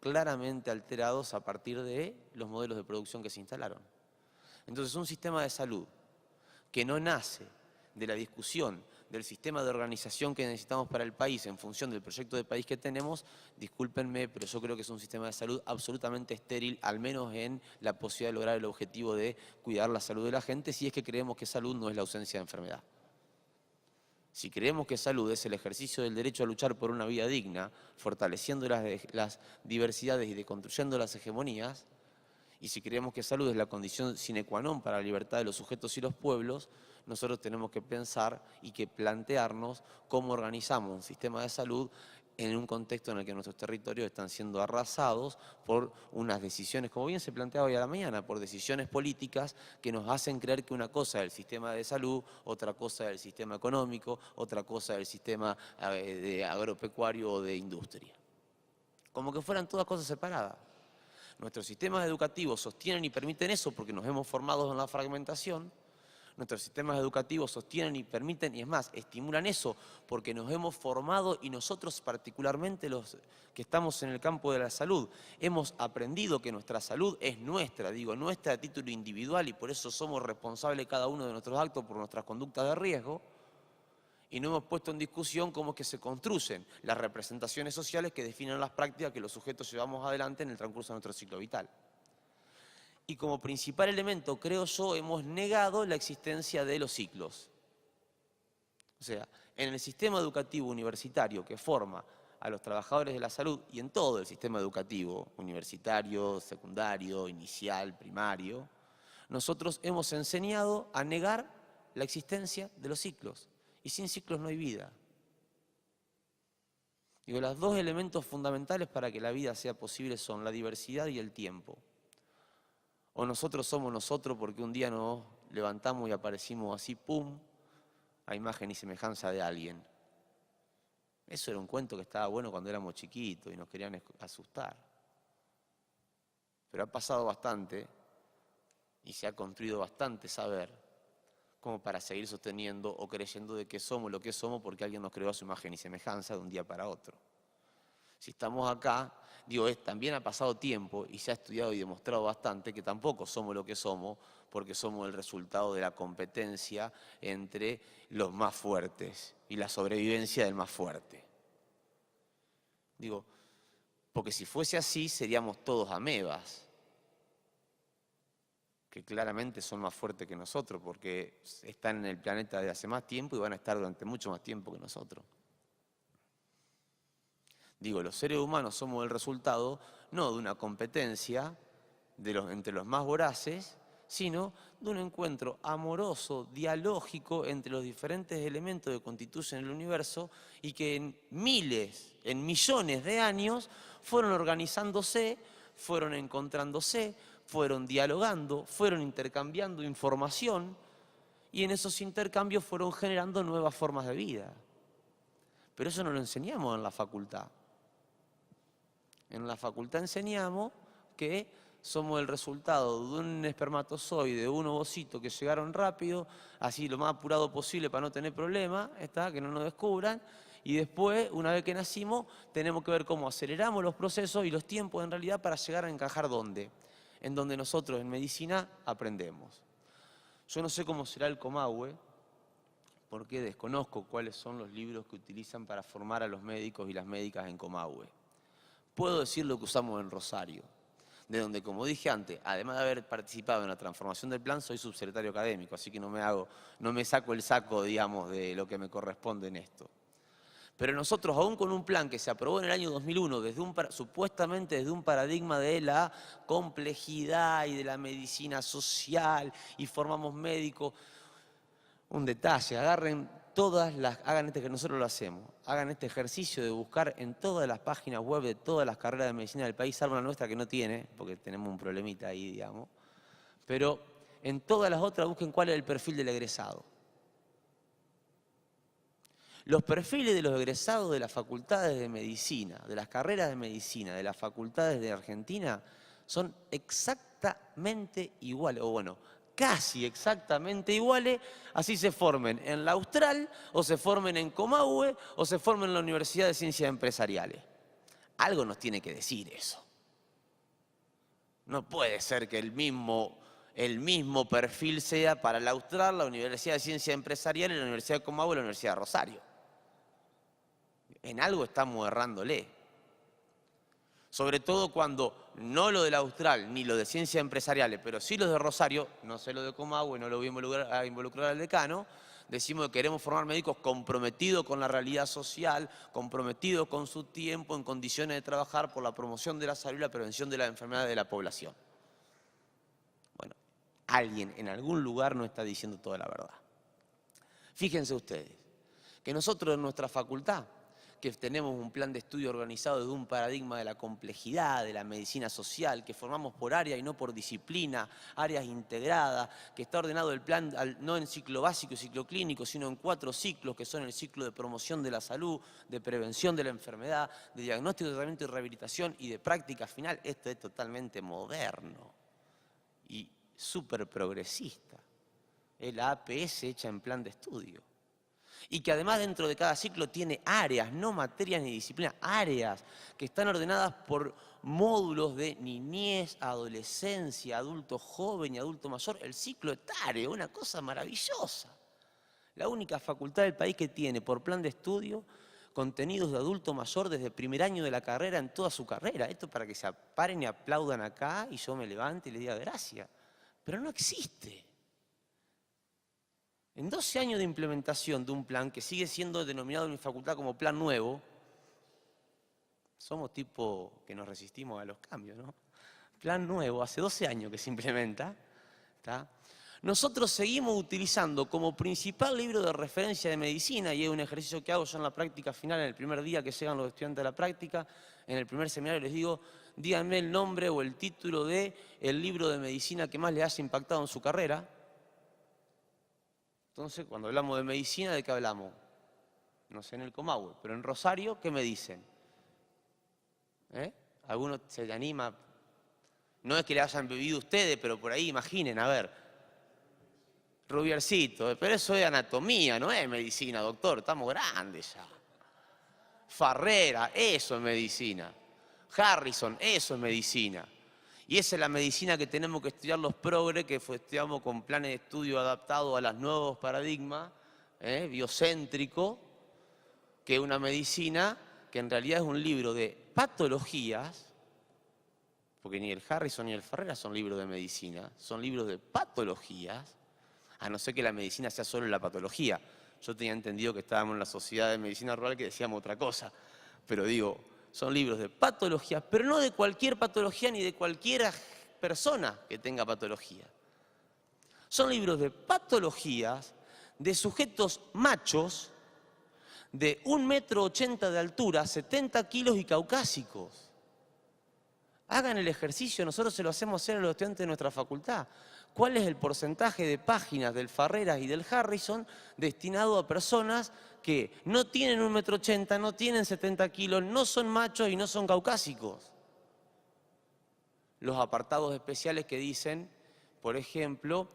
claramente alterados a partir de los modelos de producción que se instalaron. Entonces, un sistema de salud que no nace de la discusión del sistema de organización que necesitamos para el país en función del proyecto de país que tenemos, discúlpenme, pero yo creo que es un sistema de salud absolutamente estéril, al menos en la posibilidad de lograr el objetivo de cuidar la salud de la gente, si es que creemos que salud no es la ausencia de enfermedad. Si creemos que salud es el ejercicio del derecho a luchar por una vida digna, fortaleciendo las diversidades y deconstruyendo las hegemonías, y si creemos que salud es la condición sine qua non para la libertad de los sujetos y los pueblos, nosotros tenemos que pensar y que plantearnos cómo organizamos un sistema de salud en un contexto en el que nuestros territorios están siendo arrasados por unas decisiones, como bien se planteaba hoy a la mañana, por decisiones políticas que nos hacen creer que una cosa es el sistema de salud, otra cosa es el sistema económico, otra cosa es el sistema de agropecuario o de industria. Como que fueran todas cosas separadas. Nuestros sistemas educativos sostienen y permiten eso porque nos hemos formado en la fragmentación. Nuestros sistemas educativos sostienen y permiten, y es más, estimulan eso porque nos hemos formado y nosotros particularmente los que estamos en el campo de la salud, hemos aprendido que nuestra salud es nuestra, digo, nuestra a título individual y por eso somos responsables cada uno de nuestros actos por nuestras conductas de riesgo. Y no hemos puesto en discusión cómo es que se construyen las representaciones sociales que definen las prácticas que los sujetos llevamos adelante en el transcurso de nuestro ciclo vital. Y como principal elemento, creo yo, hemos negado la existencia de los ciclos. O sea, en el sistema educativo universitario que forma a los trabajadores de la salud y en todo el sistema educativo, universitario, secundario, inicial, primario, nosotros hemos enseñado a negar la existencia de los ciclos. Y sin ciclos no hay vida. Digo, los dos elementos fundamentales para que la vida sea posible son la diversidad y el tiempo. O nosotros somos nosotros porque un día nos levantamos y aparecimos así, pum, a imagen y semejanza de alguien. Eso era un cuento que estaba bueno cuando éramos chiquitos y nos querían asustar. Pero ha pasado bastante y se ha construido bastante saber como para seguir sosteniendo o creyendo de que somos lo que somos porque alguien nos creó a su imagen y semejanza de un día para otro. Si estamos acá, digo, también ha pasado tiempo y se ha estudiado y demostrado bastante que tampoco somos lo que somos porque somos el resultado de la competencia entre los más fuertes y la sobrevivencia del más fuerte. Digo, porque si fuese así seríamos todos amebas, que claramente son más fuertes que nosotros porque están en el planeta desde hace más tiempo y van a estar durante mucho más tiempo que nosotros. Digo, los seres humanos somos el resultado no de una competencia entre los más voraces, sino de un encuentro amoroso, dialógico entre los diferentes elementos que constituyen el universo y que en miles, en millones de años fueron organizándose, fueron encontrándose, fueron dialogando, fueron intercambiando información y en esos intercambios fueron generando nuevas formas de vida. Pero eso no lo enseñamos en la facultad. En la facultad enseñamos que somos el resultado de un espermatozoide, de un ovocito que llegaron rápido, así lo más apurado posible para no tener problemas, que no nos descubran, y después, una vez que nacimos, tenemos que ver cómo aceleramos los procesos y los tiempos en realidad para llegar a encajar ¿dónde? En donde nosotros en medicina aprendemos. Yo no sé cómo será el Comahue, porque desconozco cuáles son los libros que utilizan para formar a los médicos y las médicas en Comahue. Puedo decir lo que usamos en Rosario, de donde, como dije antes, además de haber participado en la transformación del plan, soy subsecretario académico, así que no me saco el saco, digamos, de lo que me corresponde en esto. Pero nosotros, aún con un plan que se aprobó en el año 2001, supuestamente desde un paradigma de la complejidad y de la medicina social, y formamos médicos, un detalle, hagan que nosotros lo hacemos, hagan este ejercicio de buscar en todas las páginas web de todas las carreras de medicina del país, salvo la nuestra que no tiene, porque tenemos un problemita ahí, digamos, pero en todas las otras busquen cuál es el perfil del egresado. Los perfiles de los egresados de las facultades de medicina, de las carreras de medicina, de las facultades de Argentina, son exactamente iguales, o bueno, casi exactamente iguales, así se formen en la Austral, o se formen en Comahue, o se formen en la Universidad de Ciencias Empresariales. Algo nos tiene que decir eso. No puede ser que el mismo perfil sea para la Austral, la Universidad de Ciencias Empresariales, la Universidad de Comahue y la Universidad de Rosario. En algo estamos errándole. Sobre todo cuando no lo de la Austral ni lo de Ciencias Empresariales, pero sí los de Rosario, no sé lo de Comahue, no lo voy a involucrar al decano, decimos que queremos formar médicos comprometidos con la realidad social, comprometidos con su tiempo, en condiciones de trabajar por la promoción de la salud y la prevención de las enfermedades de la población. Bueno, alguien en algún lugar no está diciendo toda la verdad. Fíjense ustedes, que nosotros en nuestra facultad, que tenemos un plan de estudio organizado desde un paradigma de la complejidad, de la medicina social, que formamos por área y no por disciplina, áreas integradas, que está ordenado el plan no en ciclo básico y ciclo clínico, sino en 4 ciclos, que son el ciclo de promoción de la salud, de prevención de la enfermedad, de diagnóstico, tratamiento y rehabilitación y de práctica final. Esto es totalmente moderno y súper progresista. Es la APS hecha en plan de estudio. Y que además dentro de cada ciclo tiene áreas, no materias ni disciplinas, áreas que están ordenadas por módulos de niñez, adolescencia, adulto joven y adulto mayor. El ciclo etario, una cosa maravillosa. La única facultad del país que tiene por plan de estudio contenidos de adulto mayor desde el primer año de la carrera en toda su carrera. Esto para que se paren y aplaudan acá y yo me levante y les diga gracias. Pero no existe. En 12 años de implementación de un plan que sigue siendo denominado en mi facultad como plan nuevo, somos tipo que nos resistimos a los cambios, ¿no? Plan nuevo, hace 12 años que se implementa, ¿está? Nosotros seguimos utilizando como principal libro de referencia de medicina, y es un ejercicio que hago yo en la práctica final, en el primer día que llegan los estudiantes de la práctica, en el primer seminario les digo, díganme el nombre o el título del libro de medicina que más les haya impactado en su carrera. Entonces, cuando hablamos de medicina, ¿de qué hablamos? No sé en el Comahue, pero en Rosario, ¿qué me dicen? ¿Alguno se le anima? No es que le hayan bebido ustedes, pero por ahí imaginen, a ver. Rubiercito, pero eso es anatomía, no es medicina, doctor, estamos grandes ya. Farrera, eso es medicina. Harrison, eso es medicina. Y esa es la medicina que tenemos que estudiar los progres, que estudiamos con planes de estudio adaptados a los nuevos paradigmas, biocéntrico, que es una medicina que en realidad es un libro de patologías, porque ni el Harrison ni el Farrera son libros de medicina, son libros de patologías, a no ser que la medicina sea solo la patología. Yo tenía entendido que estábamos en la Sociedad de Medicina Rural que decíamos otra cosa, pero digo, son libros de patologías, pero no de cualquier patología ni de cualquier persona que tenga patología. Son libros de patologías de sujetos machos de 1,80 m de altura, 70 kilos y caucásicos. Hagan el ejercicio, nosotros se lo hacemos hacer a los estudiantes de nuestra facultad. ¿Cuál es el porcentaje de páginas del Farreras y del Harrison destinado a personas que no tienen 1,80 m, no tienen 70 kilos, no son machos y no son caucásicos? Los apartados especiales que dicen, por ejemplo,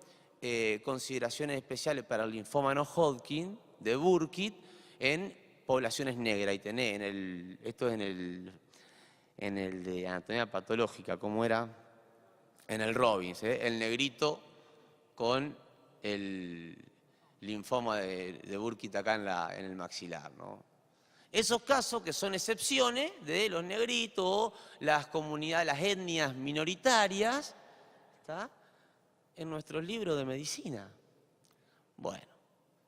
consideraciones especiales para el linfoma no Hodgkin de Burkitt en poblaciones negras. Y tenés esto es en el de anatomía patológica, ¿cómo era? En el Robbins, el negrito con el linfoma de Burkitt acá en el maxilar, ¿no? Esos casos que son excepciones de los negritos o las comunidades, las etnias minoritarias, ¿está? En nuestros libros de medicina. Bueno,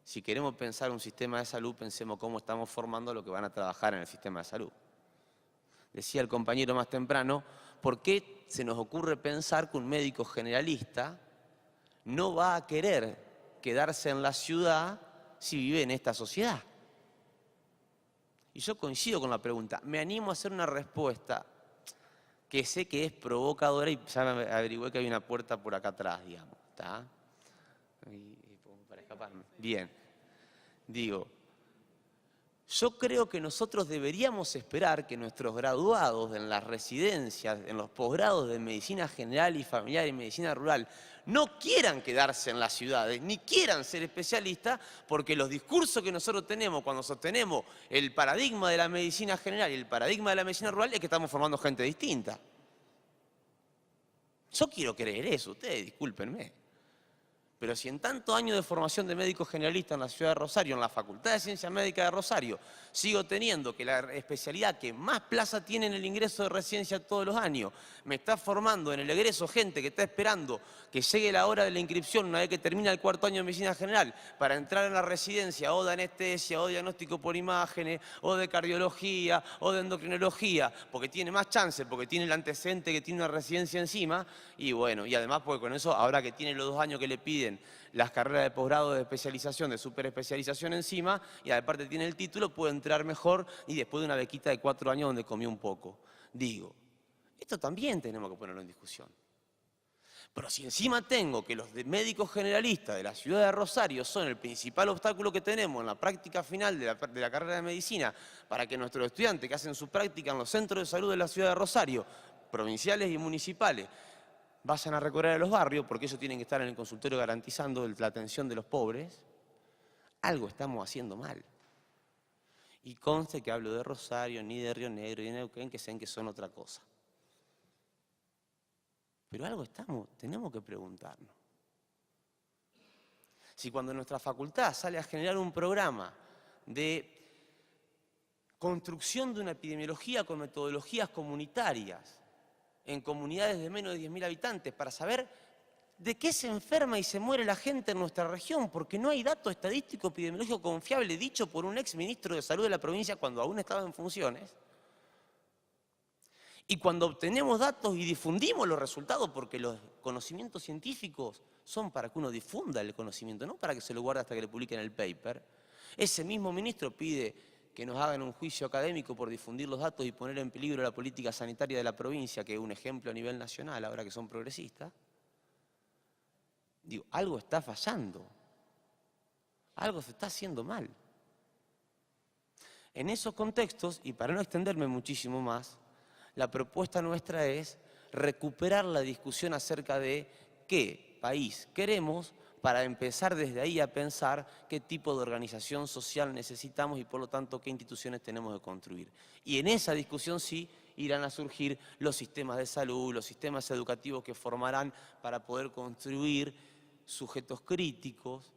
si queremos pensar un sistema de salud, pensemos cómo estamos formando lo que van a trabajar en el sistema de salud. Decía el compañero más temprano, ¿por qué se nos ocurre pensar que un médico generalista no va a querer quedarse en la ciudad si vive en esta sociedad? Y yo coincido con la pregunta, me animo a hacer una respuesta que sé que es provocadora y ya me averigüé que hay una puerta por acá atrás, digamos, ¿está? Para escaparme. Bien, digo, yo creo que nosotros deberíamos esperar que nuestros graduados en las residencias, en los posgrados de medicina general y familiar y medicina rural, no quieran quedarse en las ciudades, ni quieran ser especialistas, porque los discursos que nosotros tenemos cuando sostenemos el paradigma de la medicina general y el paradigma de la medicina rural es que estamos formando gente distinta. Yo quiero creer eso, ustedes discúlpenme. Pero si en tantos años de formación de médico generalista en la ciudad de Rosario, en la Facultad de Ciencias Médicas de Rosario, sigo teniendo que la especialidad que más plaza tiene en el ingreso de residencia todos los años, me está formando en el egreso gente que está esperando que llegue la hora de la inscripción una vez que termina el 4º año de medicina general para entrar en la residencia o de anestesia o de diagnóstico por imágenes o de cardiología o de endocrinología, porque tiene más chance, porque tiene el antecedente que tiene una residencia encima y bueno, y además porque con eso ahora que tiene los 2 años que le piden las carreras de posgrado, de especialización, de superespecialización encima, y aparte tiene el título, puede entrar mejor y después de una bequita de 4 años donde comió un poco. Digo, esto también tenemos que ponerlo en discusión. Pero si encima tengo que los médicos generalistas de la ciudad de Rosario son el principal obstáculo que tenemos en la práctica final de la carrera de medicina para que nuestros estudiantes que hacen su práctica en los centros de salud de la ciudad de Rosario, provinciales y municipales, vayan a recorrer a los barrios, porque ellos tienen que estar en el consultorio garantizando la atención de los pobres, algo estamos haciendo mal. Y conste que hablo de Rosario, ni de Río Negro, ni de Neuquén, que sean que son otra cosa. Pero algo tenemos que preguntarnos. Si cuando nuestra facultad sale a generar un programa de construcción de una epidemiología con metodologías comunitarias en comunidades de menos de 10.000 habitantes para saber de qué se enferma y se muere la gente en nuestra región, porque no hay dato estadístico epidemiológico confiable dicho por un ex ministro de Salud de la provincia cuando aún estaba en funciones. Y cuando obtenemos datos y difundimos los resultados, porque los conocimientos científicos son para que uno difunda el conocimiento, no para que se lo guarde hasta que le publiquen el paper, ese mismo ministro pide que nos hagan un juicio académico por difundir los datos y poner en peligro la política sanitaria de la provincia, que es un ejemplo a nivel nacional, ahora que son progresistas. Digo, algo está fallando, algo se está haciendo mal. En esos contextos, y para no extenderme muchísimo más, la propuesta nuestra es recuperar la discusión acerca de qué país queremos para empezar desde ahí a pensar qué tipo de organización social necesitamos y por lo tanto qué instituciones tenemos que construir. Y en esa discusión sí irán a surgir los sistemas de salud, los sistemas educativos que formarán para poder construir sujetos críticos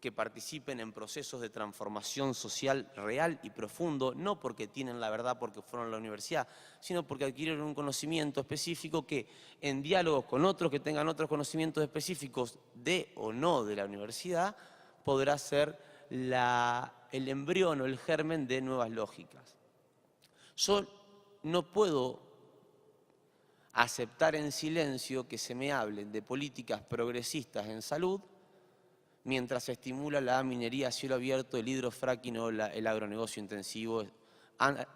que participen en procesos de transformación social real y profundo, no porque tienen la verdad porque fueron a la universidad, sino porque adquirieron un conocimiento específico que en diálogos con otros que tengan otros conocimientos específicos de o no de la universidad, podrá ser el embrión o el germen de nuevas lógicas. Yo no puedo aceptar en silencio que se me hablen de políticas progresistas en salud mientras se estimula la minería a cielo abierto, el hidrofracking o el agronegocio intensivo,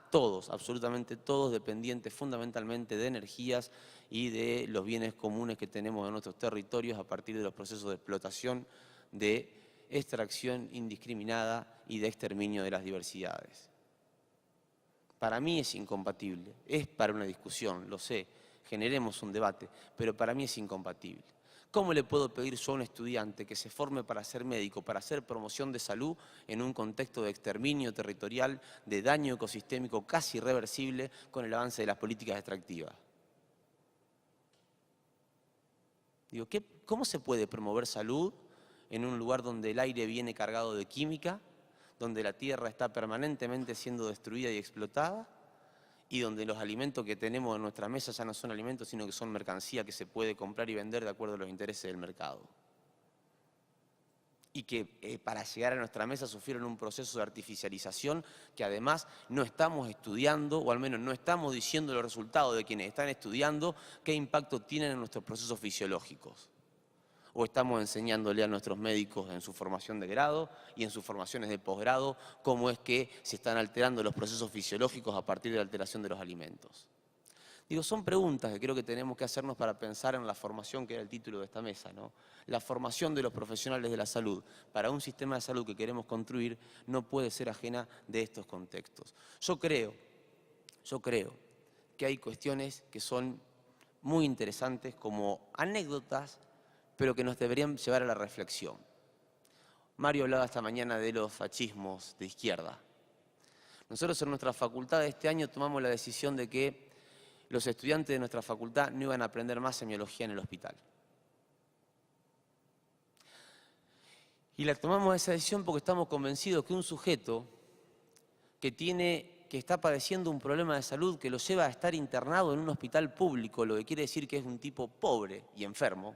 todos, absolutamente todos, dependientes fundamentalmente de energías y de los bienes comunes que tenemos en nuestros territorios a partir de los procesos de explotación, de extracción indiscriminada y de exterminio de las diversidades. Para mí es incompatible, es para una discusión, lo sé, generemos un debate, pero para mí es incompatible. ¿Cómo le puedo pedir yo a un estudiante que se forme para ser médico, para hacer promoción de salud en un contexto de exterminio territorial, de daño ecosistémico casi irreversible con el avance de las políticas extractivas? Digo, ¿cómo se puede promover salud en un lugar donde el aire viene cargado de química, donde la tierra está permanentemente siendo destruida y explotada, y donde los alimentos que tenemos en nuestra mesa ya no son alimentos, sino que son mercancía que se puede comprar y vender de acuerdo a los intereses del mercado? Y que para llegar a nuestra mesa sufrieron un proceso de artificialización que además no estamos estudiando, o al menos no estamos diciendo los resultados de quienes están estudiando, qué impacto tienen en nuestros procesos fisiológicos. O estamos enseñándole a nuestros médicos en su formación de grado y en sus formaciones de posgrado cómo es que se están alterando los procesos fisiológicos a partir de la alteración de los alimentos. Digo, son preguntas que creo que tenemos que hacernos para pensar en la formación, que era el título de esta mesa, ¿no? La formación de los profesionales de la salud para un sistema de salud que queremos construir no puede ser ajena de estos contextos. Yo creo que hay cuestiones que son muy interesantes como anécdotas, pero que nos deberían llevar a la reflexión. Mario hablaba esta mañana de los fascismos de izquierda. Nosotros en nuestra facultad de este año tomamos la decisión de que los estudiantes de nuestra facultad no iban a aprender más semiología en el hospital. Y la tomamos esa decisión porque estamos convencidos que un sujeto que está padeciendo un problema de salud que lo lleva a estar internado en un hospital público, lo que quiere decir que es un tipo pobre y enfermo,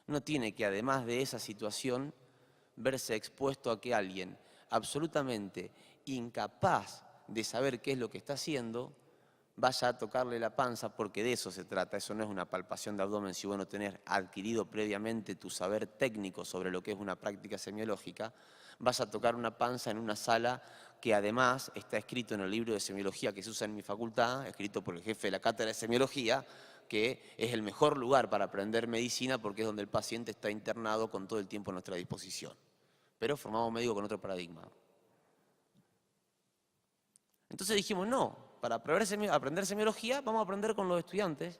no tiene que, además de esa situación, verse expuesto a que alguien absolutamente incapaz de saber qué es lo que está haciendo vaya a tocarle la panza, porque de eso se trata. Eso no es una palpación de abdomen si vos no tenés adquirido previamente tu saber técnico sobre lo que es una práctica semiológica. Vas a tocar una panza en una sala que además está escrito en el libro de semiología que se usa en mi facultad, escrito por el jefe de la cátedra de semiología, que es el mejor lugar para aprender medicina porque es donde el paciente está internado con todo el tiempo a nuestra disposición. Pero formamos médicos con otro paradigma. Entonces dijimos, no, para aprender semiología vamos a aprender con los estudiantes.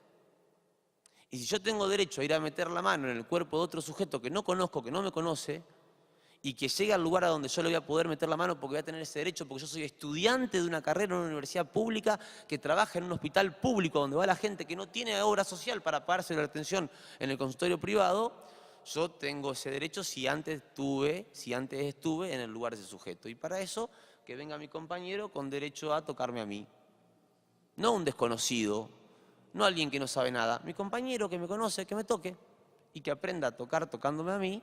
Y si yo tengo derecho a ir a meter la mano en el cuerpo de otro sujeto que no conozco, que no me conoce, y que llegue al lugar a donde yo le voy a poder meter la mano porque voy a tener ese derecho, porque yo soy estudiante de una carrera en una universidad pública que trabaja en un hospital público donde va la gente que no tiene obra social para pagarse la atención en el consultorio privado, yo tengo ese derecho si antes estuve en el lugar de ese sujeto. Y para eso, que venga mi compañero con derecho a tocarme a mí. No un desconocido, no alguien que no sabe nada. Mi compañero que me conoce, que me toque y que aprenda a tocar tocándome a mí.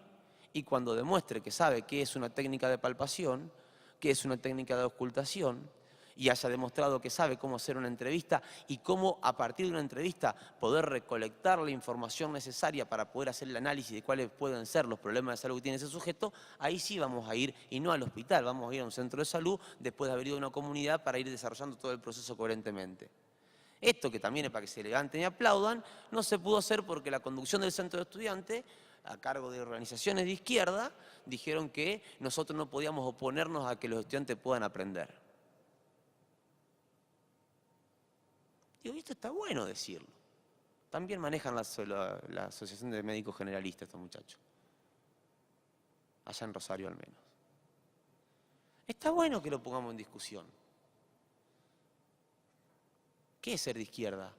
Y cuando demuestre que sabe qué es una técnica de palpación, qué es una técnica de ocultación, y haya demostrado que sabe cómo hacer una entrevista y cómo a partir de una entrevista poder recolectar la información necesaria para poder hacer el análisis de cuáles pueden ser los problemas de salud que tiene ese sujeto, ahí sí vamos a ir, y no al hospital, vamos a ir a un centro de salud después de haber ido a una comunidad para ir desarrollando todo el proceso coherentemente. Esto, que también es para que se levanten y aplaudan, no se pudo hacer porque la conducción del centro de estudiantes, a cargo de organizaciones de izquierda, dijeron que nosotros no podíamos oponernos a que los estudiantes puedan aprender. Digo, y esto está bueno decirlo. También manejan la Asociación de Médicos Generalistas estos muchachos. Allá en Rosario al menos. Está bueno que lo pongamos en discusión. ¿Qué es ser de izquierda?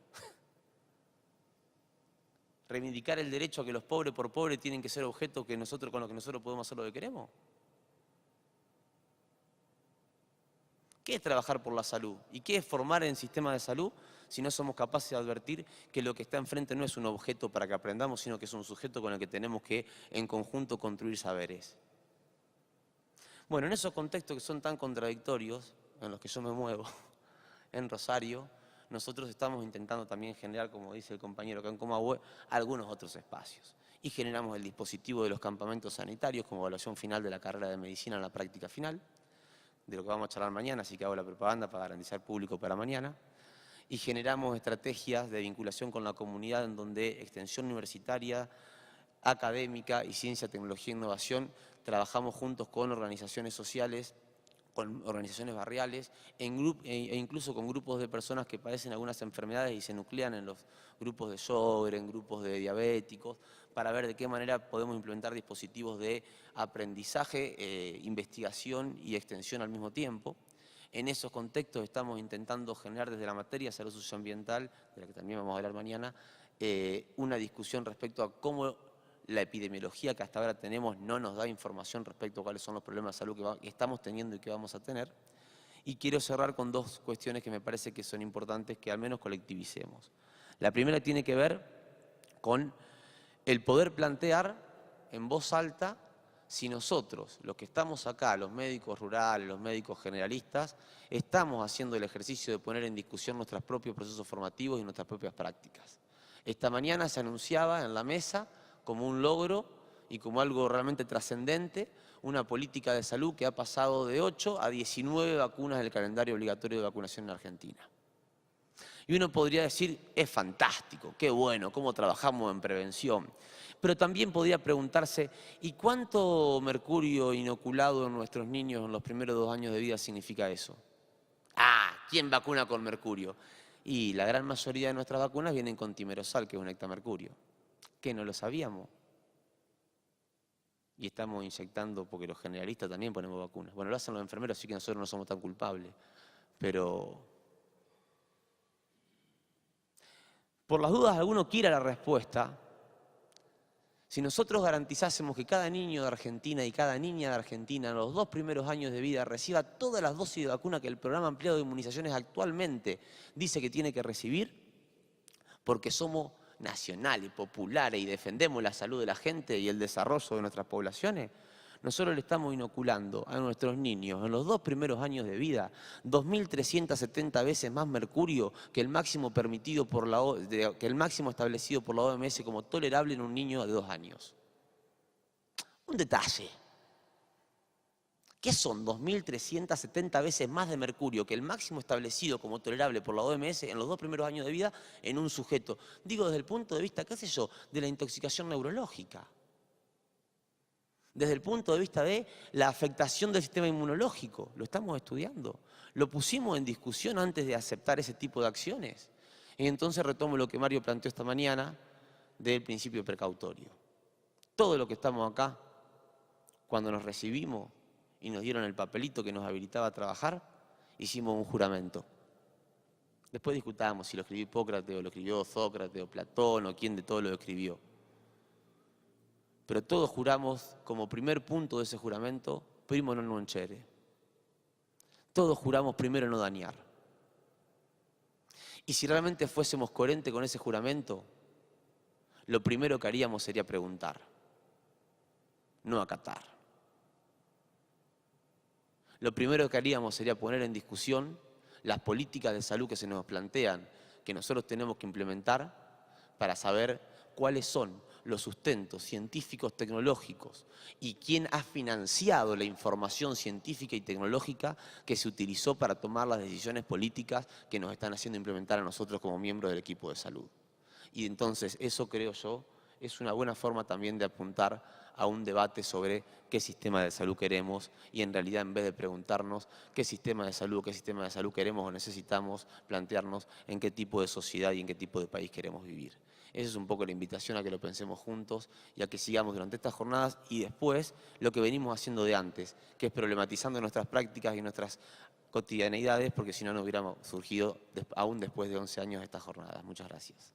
¿Reivindicar el derecho a que los pobres por pobres tienen que ser objetos con los que nosotros podemos hacer lo que queremos? ¿Qué es trabajar por la salud? ¿Y qué es formar en sistemas de salud si no somos capaces de advertir que lo que está enfrente no es un objeto para que aprendamos, sino que es un sujeto con el que tenemos que en conjunto construir saberes? Bueno, en esos contextos que son tan contradictorios, en los que yo me muevo, en Rosario, nosotros estamos intentando también generar, como dice el compañero acá en Comahue, algunos otros espacios. Y generamos el dispositivo de los campamentos sanitarios como evaluación final de la carrera de medicina en la práctica final, de lo que vamos a charlar mañana, así que hago la propaganda para garantizar público para mañana. Y generamos estrategias de vinculación con la comunidad en donde extensión universitaria, académica y ciencia, tecnología e innovación trabajamos juntos con organizaciones sociales, con organizaciones barriales e incluso con grupos de personas que padecen algunas enfermedades y se nuclean en los grupos de Sjögren, en grupos de diabéticos, para ver de qué manera podemos implementar dispositivos de aprendizaje, investigación y extensión al mismo tiempo. En esos contextos estamos intentando generar desde la materia de salud socioambiental, de la que también vamos a hablar mañana, una discusión respecto a cómo la epidemiología que hasta ahora tenemos no nos da información respecto a cuáles son los problemas de salud que estamos teniendo y que vamos a tener. Y quiero cerrar con dos cuestiones que me parece que son importantes que al menos colectivicemos. La primera tiene que ver con el poder plantear en voz alta si nosotros, los que estamos acá, los médicos rurales, los médicos generalistas, estamos haciendo el ejercicio de poner en discusión nuestros propios procesos formativos y nuestras propias prácticas. Esta mañana se anunciaba en la mesa como un logro y como algo realmente trascendente, una política de salud que ha pasado de 8 a 19 vacunas del calendario obligatorio de vacunación en Argentina. Y uno podría decir, es fantástico, qué bueno, cómo trabajamos en prevención. Pero también podría preguntarse, ¿y cuánto mercurio inoculado en nuestros niños en los primeros 2 años de vida significa eso? Ah, ¿quién vacuna con mercurio? Y la gran mayoría de nuestras vacunas vienen con timerosal, que es un hectamercurio. Que no lo sabíamos. Y estamos inyectando, porque los generalistas también ponemos vacunas. Bueno, lo hacen los enfermeros, así que nosotros no somos tan culpables. Pero por las dudas alguno quiera la respuesta, si nosotros garantizásemos que cada niño de Argentina y cada niña de Argentina en los 2 primeros años de vida reciba todas las dosis de vacuna que el programa ampliado de inmunizaciones actualmente dice que tiene que recibir, porque somos nacionales, populares y defendemos la salud de la gente y el desarrollo de nuestras poblaciones, nosotros le estamos inoculando a nuestros niños en los 2 primeros años de vida 2.370 veces más mercurio que el máximo permitido por que el máximo establecido por la OMS como tolerable en un niño de 2 años. Un detalle. ¿Qué son 2.370 veces más de mercurio que el máximo establecido como tolerable por la OMS en los 2 primeros años de vida en un sujeto? Digo, desde el punto de vista, qué sé yo, de la intoxicación neurológica. Desde el punto de vista de la afectación del sistema inmunológico. Lo estamos estudiando. Lo pusimos en discusión antes de aceptar ese tipo de acciones. Y entonces retomo lo que Mario planteó esta mañana del principio precautorio. Todo lo que estamos acá, cuando nos recibimos y nos dieron el papelito que nos habilitaba a trabajar, hicimos un juramento. Después discutábamos si lo escribió Hipócrates o lo escribió Sócrates o Platón o quién de todo lo escribió. pero todos juramos como primer punto de ese juramento, primo non nocere. Todos juramos primero no dañar. Y si realmente fuésemos coherentes con ese juramento, lo primero que haríamos sería preguntar, no acatar. Lo primero que haríamos sería poner en discusión las políticas de salud que se nos plantean, que nosotros tenemos que implementar para saber cuáles son los sustentos científicos tecnológicos y quién ha financiado la información científica y tecnológica que se utilizó para tomar las decisiones políticas que nos están haciendo implementar a nosotros como miembros del equipo de salud. Y entonces eso, creo yo, es una buena forma también de apuntar a un debate sobre qué sistema de salud queremos y en realidad, en vez de preguntarnos qué sistema de salud queremos o necesitamos, plantearnos en qué tipo de sociedad y en qué tipo de país queremos vivir. Esa es un poco la invitación a que lo pensemos juntos y a que sigamos durante estas jornadas y después lo que venimos haciendo de antes, que es problematizando nuestras prácticas y nuestras cotidianeidades, porque si no, no hubiéramos surgido aún después de 11 años de estas jornadas. Muchas gracias.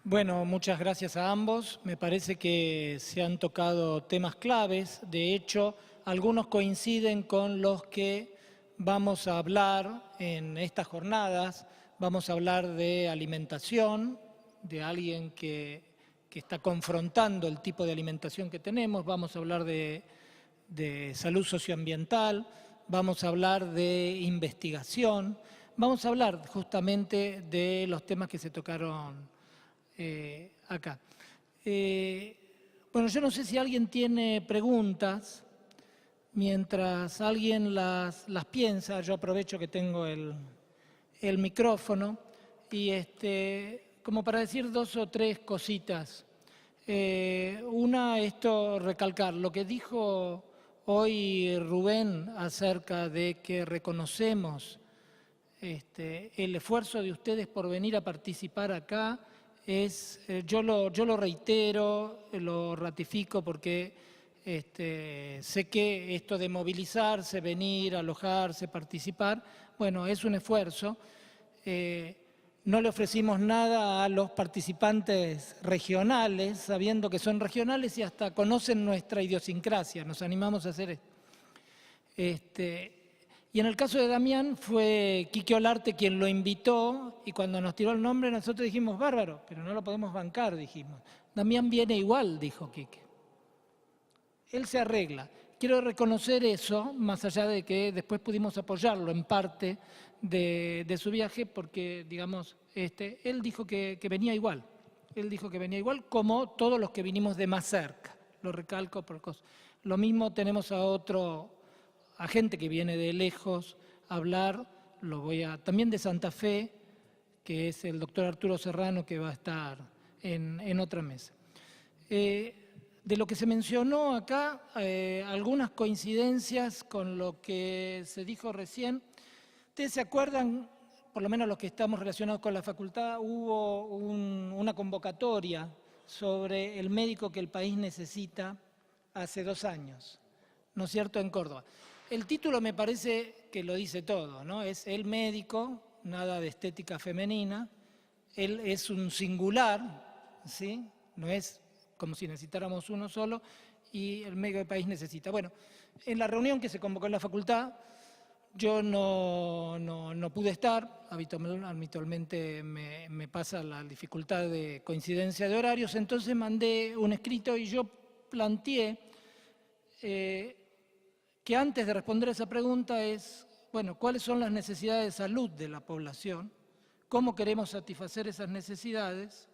Bueno, muchas gracias a ambos. Me parece que se han tocado temas claves. De hecho, algunos coinciden con los que vamos a hablar en estas jornadas. Vamos a hablar de alimentación, de alguien que está confrontando el tipo de alimentación que tenemos. Vamos a hablar de salud socioambiental. Vamos a hablar de investigación. Vamos a hablar justamente de los temas que se tocaron acá. Bueno, yo no sé si alguien tiene preguntas. Mientras alguien las piensa, yo aprovecho que tengo el micrófono y como para decir 2 o 3 cositas. Una, recalcar lo que dijo hoy Rubén acerca de que reconocemos el esfuerzo de ustedes por venir a participar acá. Yo lo reitero, lo ratifico porque sé que esto de movilizarse, venir, alojarse, participar, bueno, es un esfuerzo. No le ofrecimos nada a los participantes regionales, sabiendo que son regionales y hasta conocen nuestra idiosincrasia, nos animamos a hacer esto. Y en el caso de Damián fue Quique Olarte quien lo invitó y cuando nos tiró el nombre nosotros dijimos, bárbaro, pero no lo podemos bancar, dijimos. Damián viene igual, dijo Quique. Él se arregla. Quiero reconocer eso, más allá de que después pudimos apoyarlo en parte de su viaje, porque, digamos, él dijo que venía igual. Él dijo que venía igual, como todos los que vinimos de más cerca. Lo recalco por cosas. Lo mismo tenemos a gente que viene de lejos a hablar, también de Santa Fe, que es el doctor Arturo Serrano, que va a estar en otra mesa. De lo que se mencionó acá, algunas coincidencias con lo que se dijo recién. Ustedes se acuerdan, por lo menos los que estamos relacionados con la facultad, hubo una convocatoria sobre el médico que el país necesita hace 2 años, ¿no es cierto?, en Córdoba. El título me parece que lo dice todo, ¿no? Es el médico, nada de estética femenina. Él es un singular, ¿sí? No es como si necesitáramos uno solo y el médico del país necesita. Bueno, en la reunión que se convocó en la facultad, yo no pude estar, habitualmente me pasa la dificultad de coincidencia de horarios, entonces mandé un escrito y yo planteé que antes de responder esa pregunta bueno, ¿cuáles son las necesidades de salud de la población? ¿Cómo queremos satisfacer esas necesidades?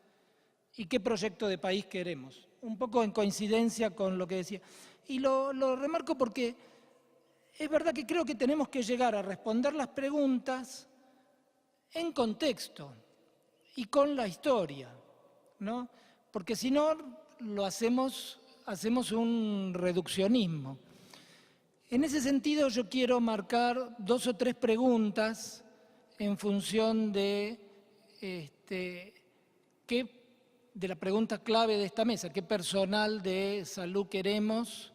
¿Y qué proyecto de país queremos? Un poco en coincidencia con lo que decía. Y lo remarco porque es verdad que creo que tenemos que llegar a responder las preguntas en contexto y con la historia, ¿no? Porque si no, hacemos un reduccionismo. En ese sentido, yo quiero marcar 2 o 3 preguntas en función de la pregunta clave de esta mesa: ¿qué personal de salud queremos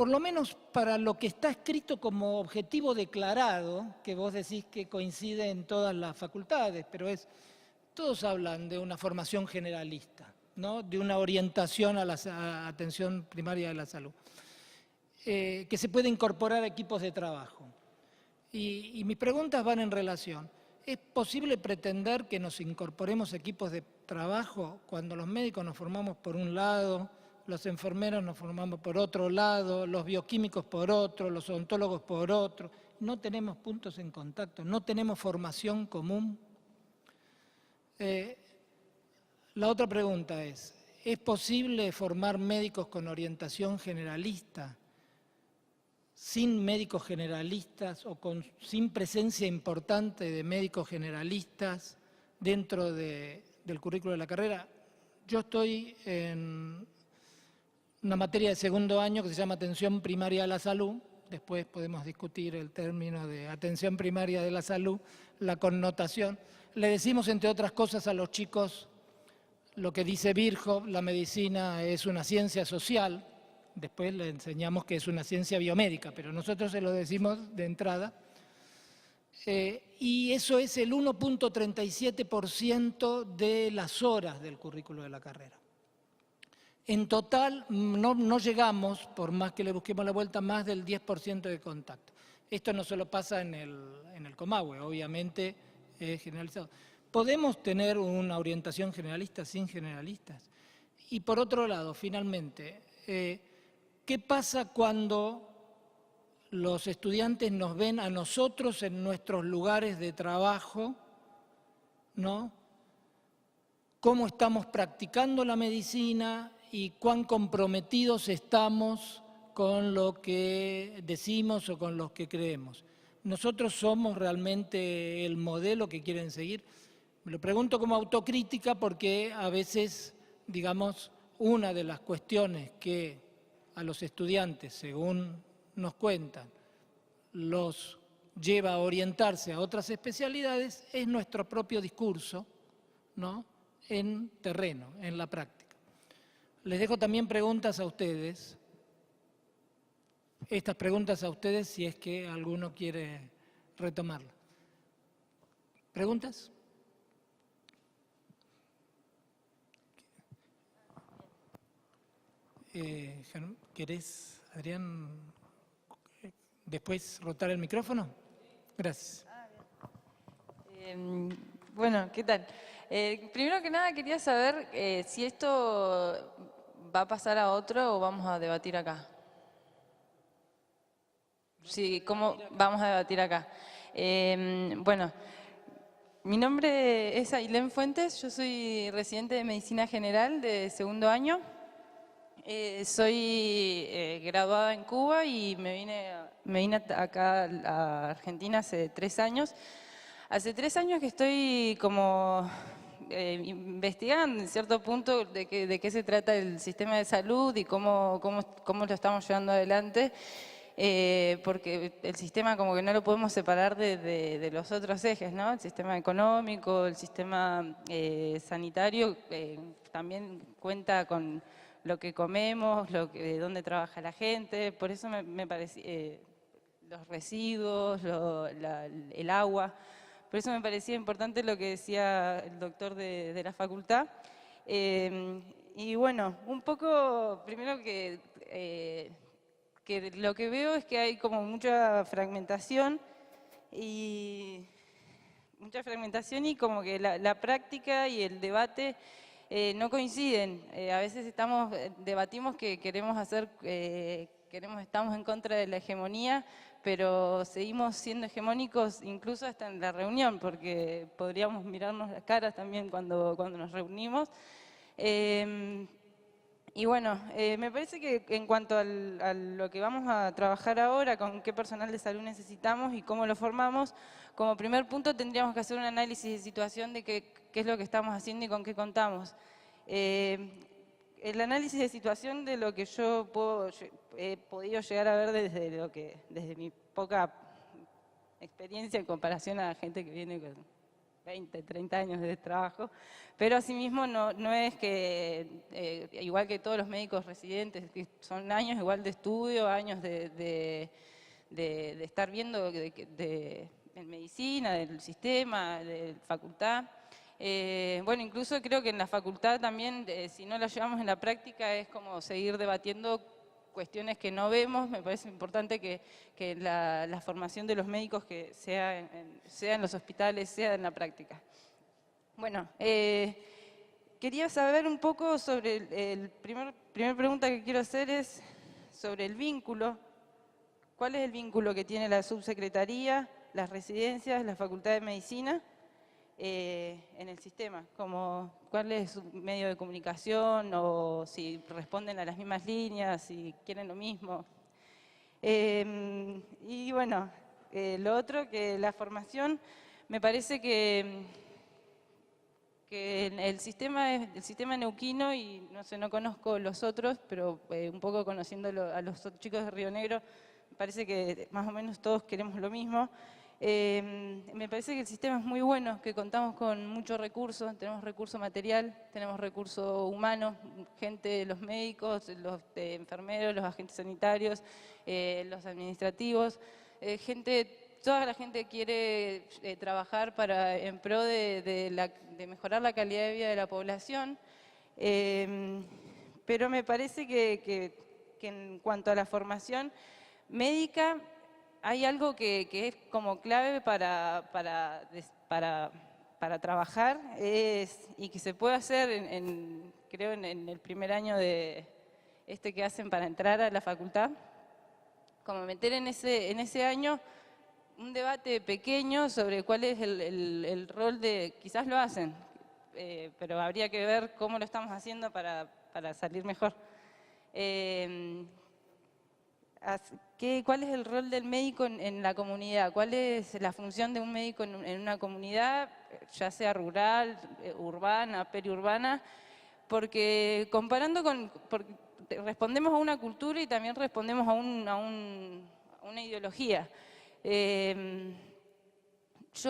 por lo menos para lo que está escrito como objetivo declarado, que vos decís que coincide en todas las facultades, pero todos hablan de una formación generalista, ¿no? De una orientación a la atención primaria de la salud, que se puede incorporar a equipos de trabajo. Y mis preguntas van en relación. ¿Es posible pretender que nos incorporemos a equipos de trabajo cuando los médicos nos formamos por un lado, los enfermeros nos formamos por otro lado, los bioquímicos por otro, los odontólogos por otro? No tenemos puntos en contacto, no tenemos formación común. La otra pregunta ¿es posible formar médicos con orientación generalista, sin médicos generalistas o sin presencia importante de médicos generalistas dentro del currículo de la carrera? Yo estoy en una materia de segundo año que se llama Atención Primaria de la Salud. Después podemos discutir el término de atención primaria de la salud, la connotación. Le decimos, entre otras cosas, a los chicos lo que dice Virchow: la medicina es una ciencia social. Después le enseñamos que es una ciencia biomédica, pero nosotros se lo decimos de entrada. Y eso es el 1.37% de las horas del currículo de la carrera. En total no llegamos, por más que le busquemos la vuelta, más del 10% de contacto. Esto no solo pasa en el Comahue, obviamente es generalizado. ¿Podemos tener una orientación generalista sin generalistas? Y por otro lado, finalmente, ¿qué pasa cuando los estudiantes nos ven a nosotros en nuestros lugares de trabajo, ¿no? ¿Cómo estamos practicando la medicina y cuán comprometidos estamos con lo que decimos o con lo que creemos? ¿Nosotros somos realmente el modelo que quieren seguir? Me lo pregunto como autocrítica porque a veces, digamos, una de las cuestiones que a los estudiantes, según nos cuentan, los lleva a orientarse a otras especialidades es nuestro propio discurso, ¿no? En terreno, en la práctica. Les dejo también preguntas a ustedes. Estas preguntas a ustedes si es que alguno quiere retomarlas. ¿Preguntas? ¿Querés, Adrián, después rotar el micrófono? Gracias. Bueno, ¿qué tal? Primero que nada quería saber si esto va a pasar a otro o vamos a debatir acá. Sí, ¿cómo vamos a debatir acá? Bueno, mi nombre es Ailén Fuentes, yo soy residente de Medicina General de segundo año. Soy graduada en Cuba y me vine acá a Argentina hace 3 años. Hace 3 años que estoy como investigando en cierto punto de qué se trata el sistema de salud y cómo lo estamos llevando adelante, porque el sistema como que no lo podemos separar de los otros ejes, ¿no? El sistema económico, el sistema sanitario también cuenta con lo que comemos, de dónde trabaja la gente, por eso me parece los residuos, el agua. Por eso me parecía importante lo que decía el doctor de la facultad. Y bueno, un poco, primero que lo que veo es que hay como mucha fragmentación y como que la práctica y el debate no coinciden. A veces debatimos que estamos en contra de la hegemonía, pero seguimos siendo hegemónicos incluso hasta en la reunión, porque podríamos mirarnos las caras también cuando nos reunimos. Y bueno, me parece que en cuanto a lo que vamos a trabajar ahora, con qué personal de salud necesitamos y cómo lo formamos, como primer punto tendríamos que hacer un análisis de situación de qué es lo que estamos haciendo y con qué contamos. El análisis de situación de lo que yo he podido llegar a ver desde mi poca experiencia en comparación a la gente que viene 20, 30 años de trabajo, pero asimismo no es que, igual que todos los médicos residentes, que son años igual de estudio, años de estar viendo en medicina, del sistema, de facultad. Bueno, incluso creo que en la facultad también, si no la llevamos en la práctica, es como seguir debatiendo cuestiones que no vemos. Me parece importante que la formación de los médicos que sea en los hospitales, sea en la práctica. Bueno, quería saber un poco sobre el primer pregunta que quiero hacer es sobre el vínculo. ¿Cuál es el vínculo que tiene la subsecretaría, las residencias, la Facultad de Medicina en el sistema? ¿Cuál es su medio de comunicación o si responden a las mismas líneas, si quieren lo mismo? Y bueno, lo otro, que la formación, me parece que el sistema neuquino, y no sé, no conozco los otros, pero un poco conociendo a los chicos de Río Negro, me parece que más o menos todos queremos lo mismo. Me parece que el sistema es muy bueno, que contamos con muchos recursos, tenemos recurso material, tenemos recurso humano, gente, los médicos, los enfermeros, los agentes sanitarios, los administrativos, toda la gente quiere trabajar en pro de mejorar la calidad de vida de la población, pero me parece que en cuanto a la formación médica, hay algo que es como clave para trabajar y que se puede hacer, creo, en el primer año de que hacen para entrar a la facultad, como meter en ese año un debate pequeño sobre cuál es el rol quizás lo hacen, pero habría que ver cómo lo estamos haciendo para salir mejor. ¿Cuál es el rol del médico en la comunidad? ¿Cuál es la función de un médico en una comunidad, ya sea rural, urbana, periurbana? Porque comparando porque respondemos a una cultura y también respondemos a una ideología. Yo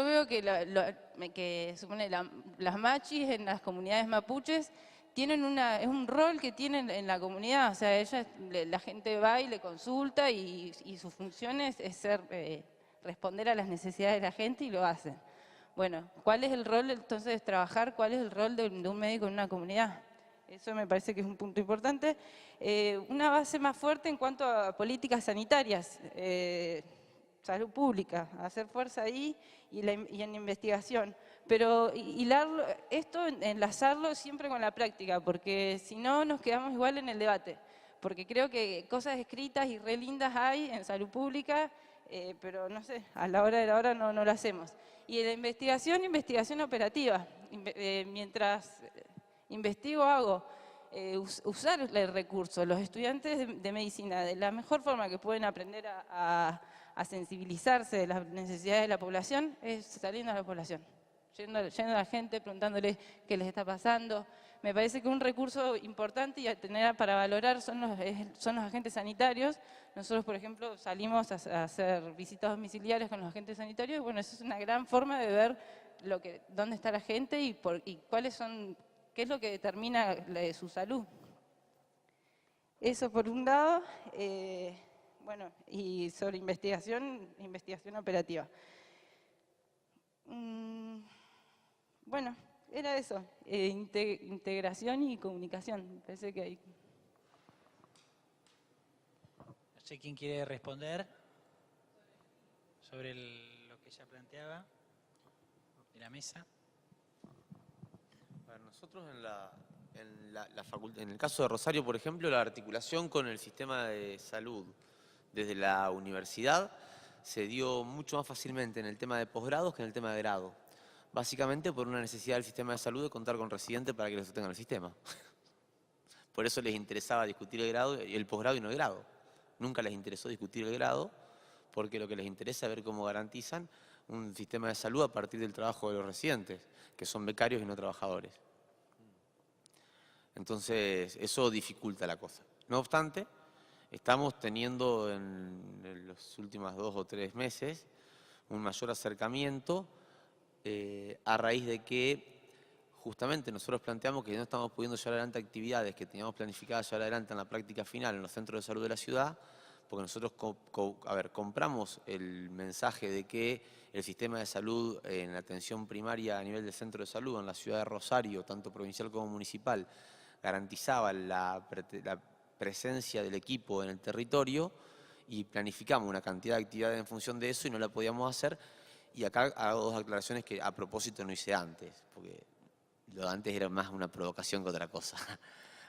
veo que supone las machis en las comunidades mapuches es un rol que tienen en la comunidad, o sea, la gente va y le consulta y su función es responder a las necesidades de la gente y lo hacen. Bueno, ¿cuál es el rol entonces de trabajar? ¿Cuál es el rol de un médico en una comunidad? Eso me parece que es un punto importante. Una base más fuerte en cuanto a políticas sanitarias, salud pública, hacer fuerza ahí y en investigación. Pero enlazarlo siempre con la práctica, porque si no nos quedamos igual en el debate. Porque creo que cosas escritas y re lindas hay en salud pública, pero no sé, a la hora de la hora no lo hacemos. Y en la investigación operativa. Mientras investigo hago usar el recurso. Los estudiantes de medicina, de la mejor forma que pueden aprender a sensibilizarse de las necesidades de la población, es saliendo a la población. Yendo a la gente, preguntándole qué les está pasando. Me parece que un recurso importante y a tener para valorar son los agentes sanitarios. Nosotros, por ejemplo, salimos a hacer visitas domiciliarias con los agentes sanitarios y bueno, eso es una gran forma de ver dónde está la gente y qué es lo que determina su salud. Eso por un lado, bueno, y sobre investigación operativa. Bueno, era eso, integración y comunicación, me parece que hay. No sé quién quiere responder sobre lo que ella planteaba de la mesa. A ver, nosotros en el caso de Rosario, por ejemplo, la articulación con el sistema de salud desde la universidad se dio mucho más fácilmente en el tema de posgrados que en el tema de grado. Básicamente por una necesidad del sistema de salud de contar con residentes para que los sostengan el sistema. Por eso les interesaba discutir el grado y el posgrado y no el grado. Nunca les interesó discutir el grado, porque lo que les interesa es ver cómo garantizan un sistema de salud a partir del trabajo de los residentes, que son becarios y no trabajadores. Entonces, eso dificulta la cosa. No obstante, estamos teniendo en los últimos 2 o 3 meses un mayor acercamiento a raíz de que justamente nosotros planteamos que no estamos pudiendo llevar adelante actividades que teníamos planificadas llevar adelante en la práctica final en los centros de salud de la ciudad, porque nosotros compramos el mensaje de que el sistema de salud en la atención primaria a nivel del centro de salud en la ciudad de Rosario, tanto provincial como municipal, garantizaba la presencia del equipo en el territorio y planificamos una cantidad de actividades en función de eso y no la podíamos hacer. Y acá hago dos aclaraciones que a propósito no hice antes, porque lo de antes era más una provocación que otra cosa.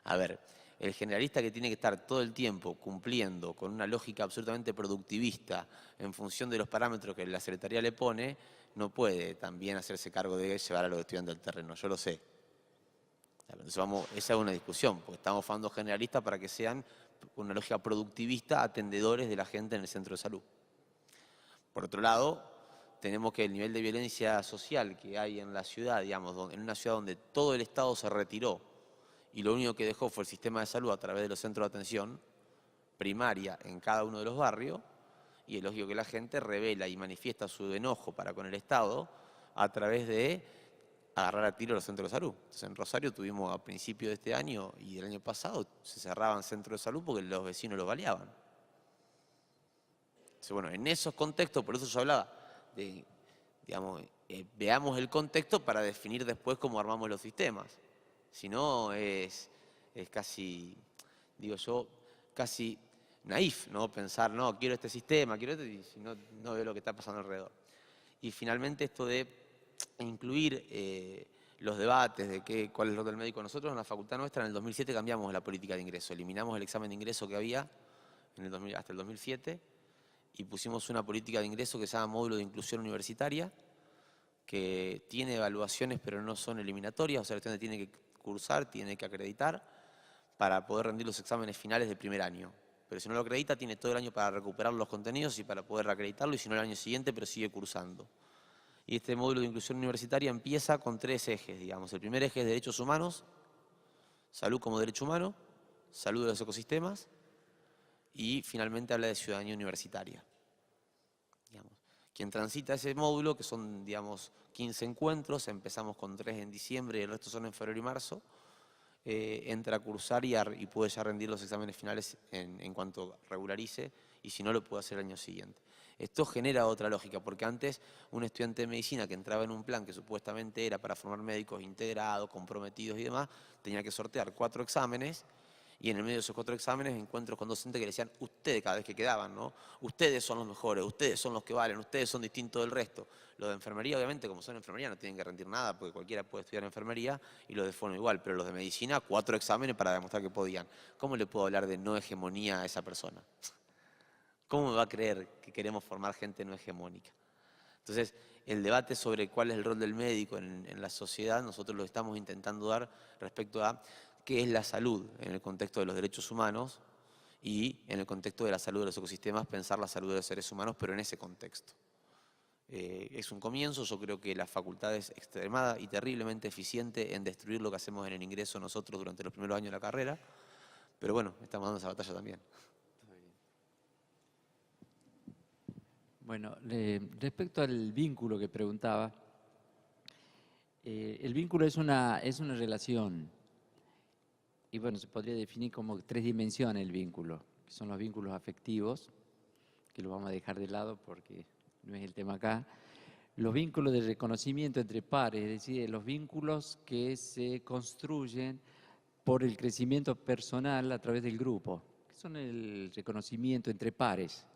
A ver, el generalista que tiene que estar todo el tiempo cumpliendo con una lógica absolutamente productivista en función de los parámetros que la Secretaría le pone, no puede también hacerse cargo de llevar a los estudiantes al terreno, yo lo sé. Entonces esa es una discusión, porque estamos formando generalistas para que sean, con una lógica productivista, atendedores de la gente en el centro de salud. Por otro lado, tenemos que el nivel de violencia social que hay en la ciudad, digamos, en una ciudad donde todo el Estado se retiró y lo único que dejó fue el sistema de salud a través de los centros de atención primaria en cada uno de los barrios, y es lógico que la gente revela y manifiesta su enojo para con el Estado a través de agarrar a tiro los centros de salud. Entonces, en Rosario tuvimos a principios de este año y del año pasado, se cerraban centros de salud porque los vecinos los baleaban. Entonces, bueno, en esos contextos, por eso yo hablaba de, digamos, veamos el contexto para definir después cómo armamos los sistemas. Si no, es casi, digo yo, casi naif, ¿no? Pensar, no, quiero este sistema, quiero este, y si no, no veo lo que está pasando alrededor. Y finalmente esto de incluir los debates de cuál es el rol del médico. Nosotros en la facultad nuestra en el 2007 cambiamos la política de ingreso, eliminamos el examen de ingreso que había hasta el 2007 y pusimos una política de ingreso que se llama módulo de inclusión universitaria, que tiene evaluaciones pero no son eliminatorias, o sea, el estudiante tiene que cursar, tiene que acreditar para poder rendir los exámenes finales del primer año. Pero si no lo acredita, tiene todo el año para recuperar los contenidos y para poder reacreditarlo, y si no el año siguiente, pero sigue cursando. Y este módulo de inclusión universitaria empieza con 3 ejes, digamos. El primer eje es derechos humanos, salud como derecho humano, salud de los ecosistemas, y finalmente habla de ciudadanía universitaria. Digamos. Quien transita ese módulo, que son, digamos, 15 encuentros, empezamos con 3 en diciembre y el resto son en febrero y marzo, entra a cursar y puede ya rendir los exámenes finales en cuanto regularice, y si no lo puede hacer el año siguiente. Esto genera otra lógica, porque antes un estudiante de medicina que entraba en un plan que supuestamente era para formar médicos integrados, comprometidos y demás, tenía que sortear 4 exámenes, y en el medio de esos 4 exámenes encuentros con docentes que le decían, ustedes cada vez que quedaban, ¿no? Ustedes son los mejores, ustedes son los que valen, ustedes son distintos del resto. Los de enfermería, obviamente, como son enfermería, no tienen que rendir nada, porque cualquiera puede estudiar enfermería, y los de fono igual, pero los de medicina, 4 exámenes para demostrar que podían. ¿Cómo le puedo hablar de no hegemonía a esa persona? ¿Cómo me va a creer que queremos formar gente no hegemónica? Entonces, el debate sobre cuál es el rol del médico en la sociedad, nosotros lo estamos intentando dar respecto a qué es la salud en el contexto de los derechos humanos y en el contexto de la salud de los ecosistemas, pensar la salud de los seres humanos, pero en ese contexto. Es un comienzo, yo creo que la facultad es extremada y terriblemente eficiente en destruir lo que hacemos en el ingreso nosotros durante los primeros años de la carrera, pero bueno, estamos dando esa batalla también. Bueno, respecto al vínculo que preguntaba, el vínculo es una relación, y bueno, se podría definir como 3 dimensiones el vínculo, que son los vínculos afectivos, que los vamos a dejar de lado porque no es el tema acá, los vínculos de reconocimiento entre pares, es decir, los vínculos que se construyen por el crecimiento personal a través del grupo, que son el reconocimiento entre pares,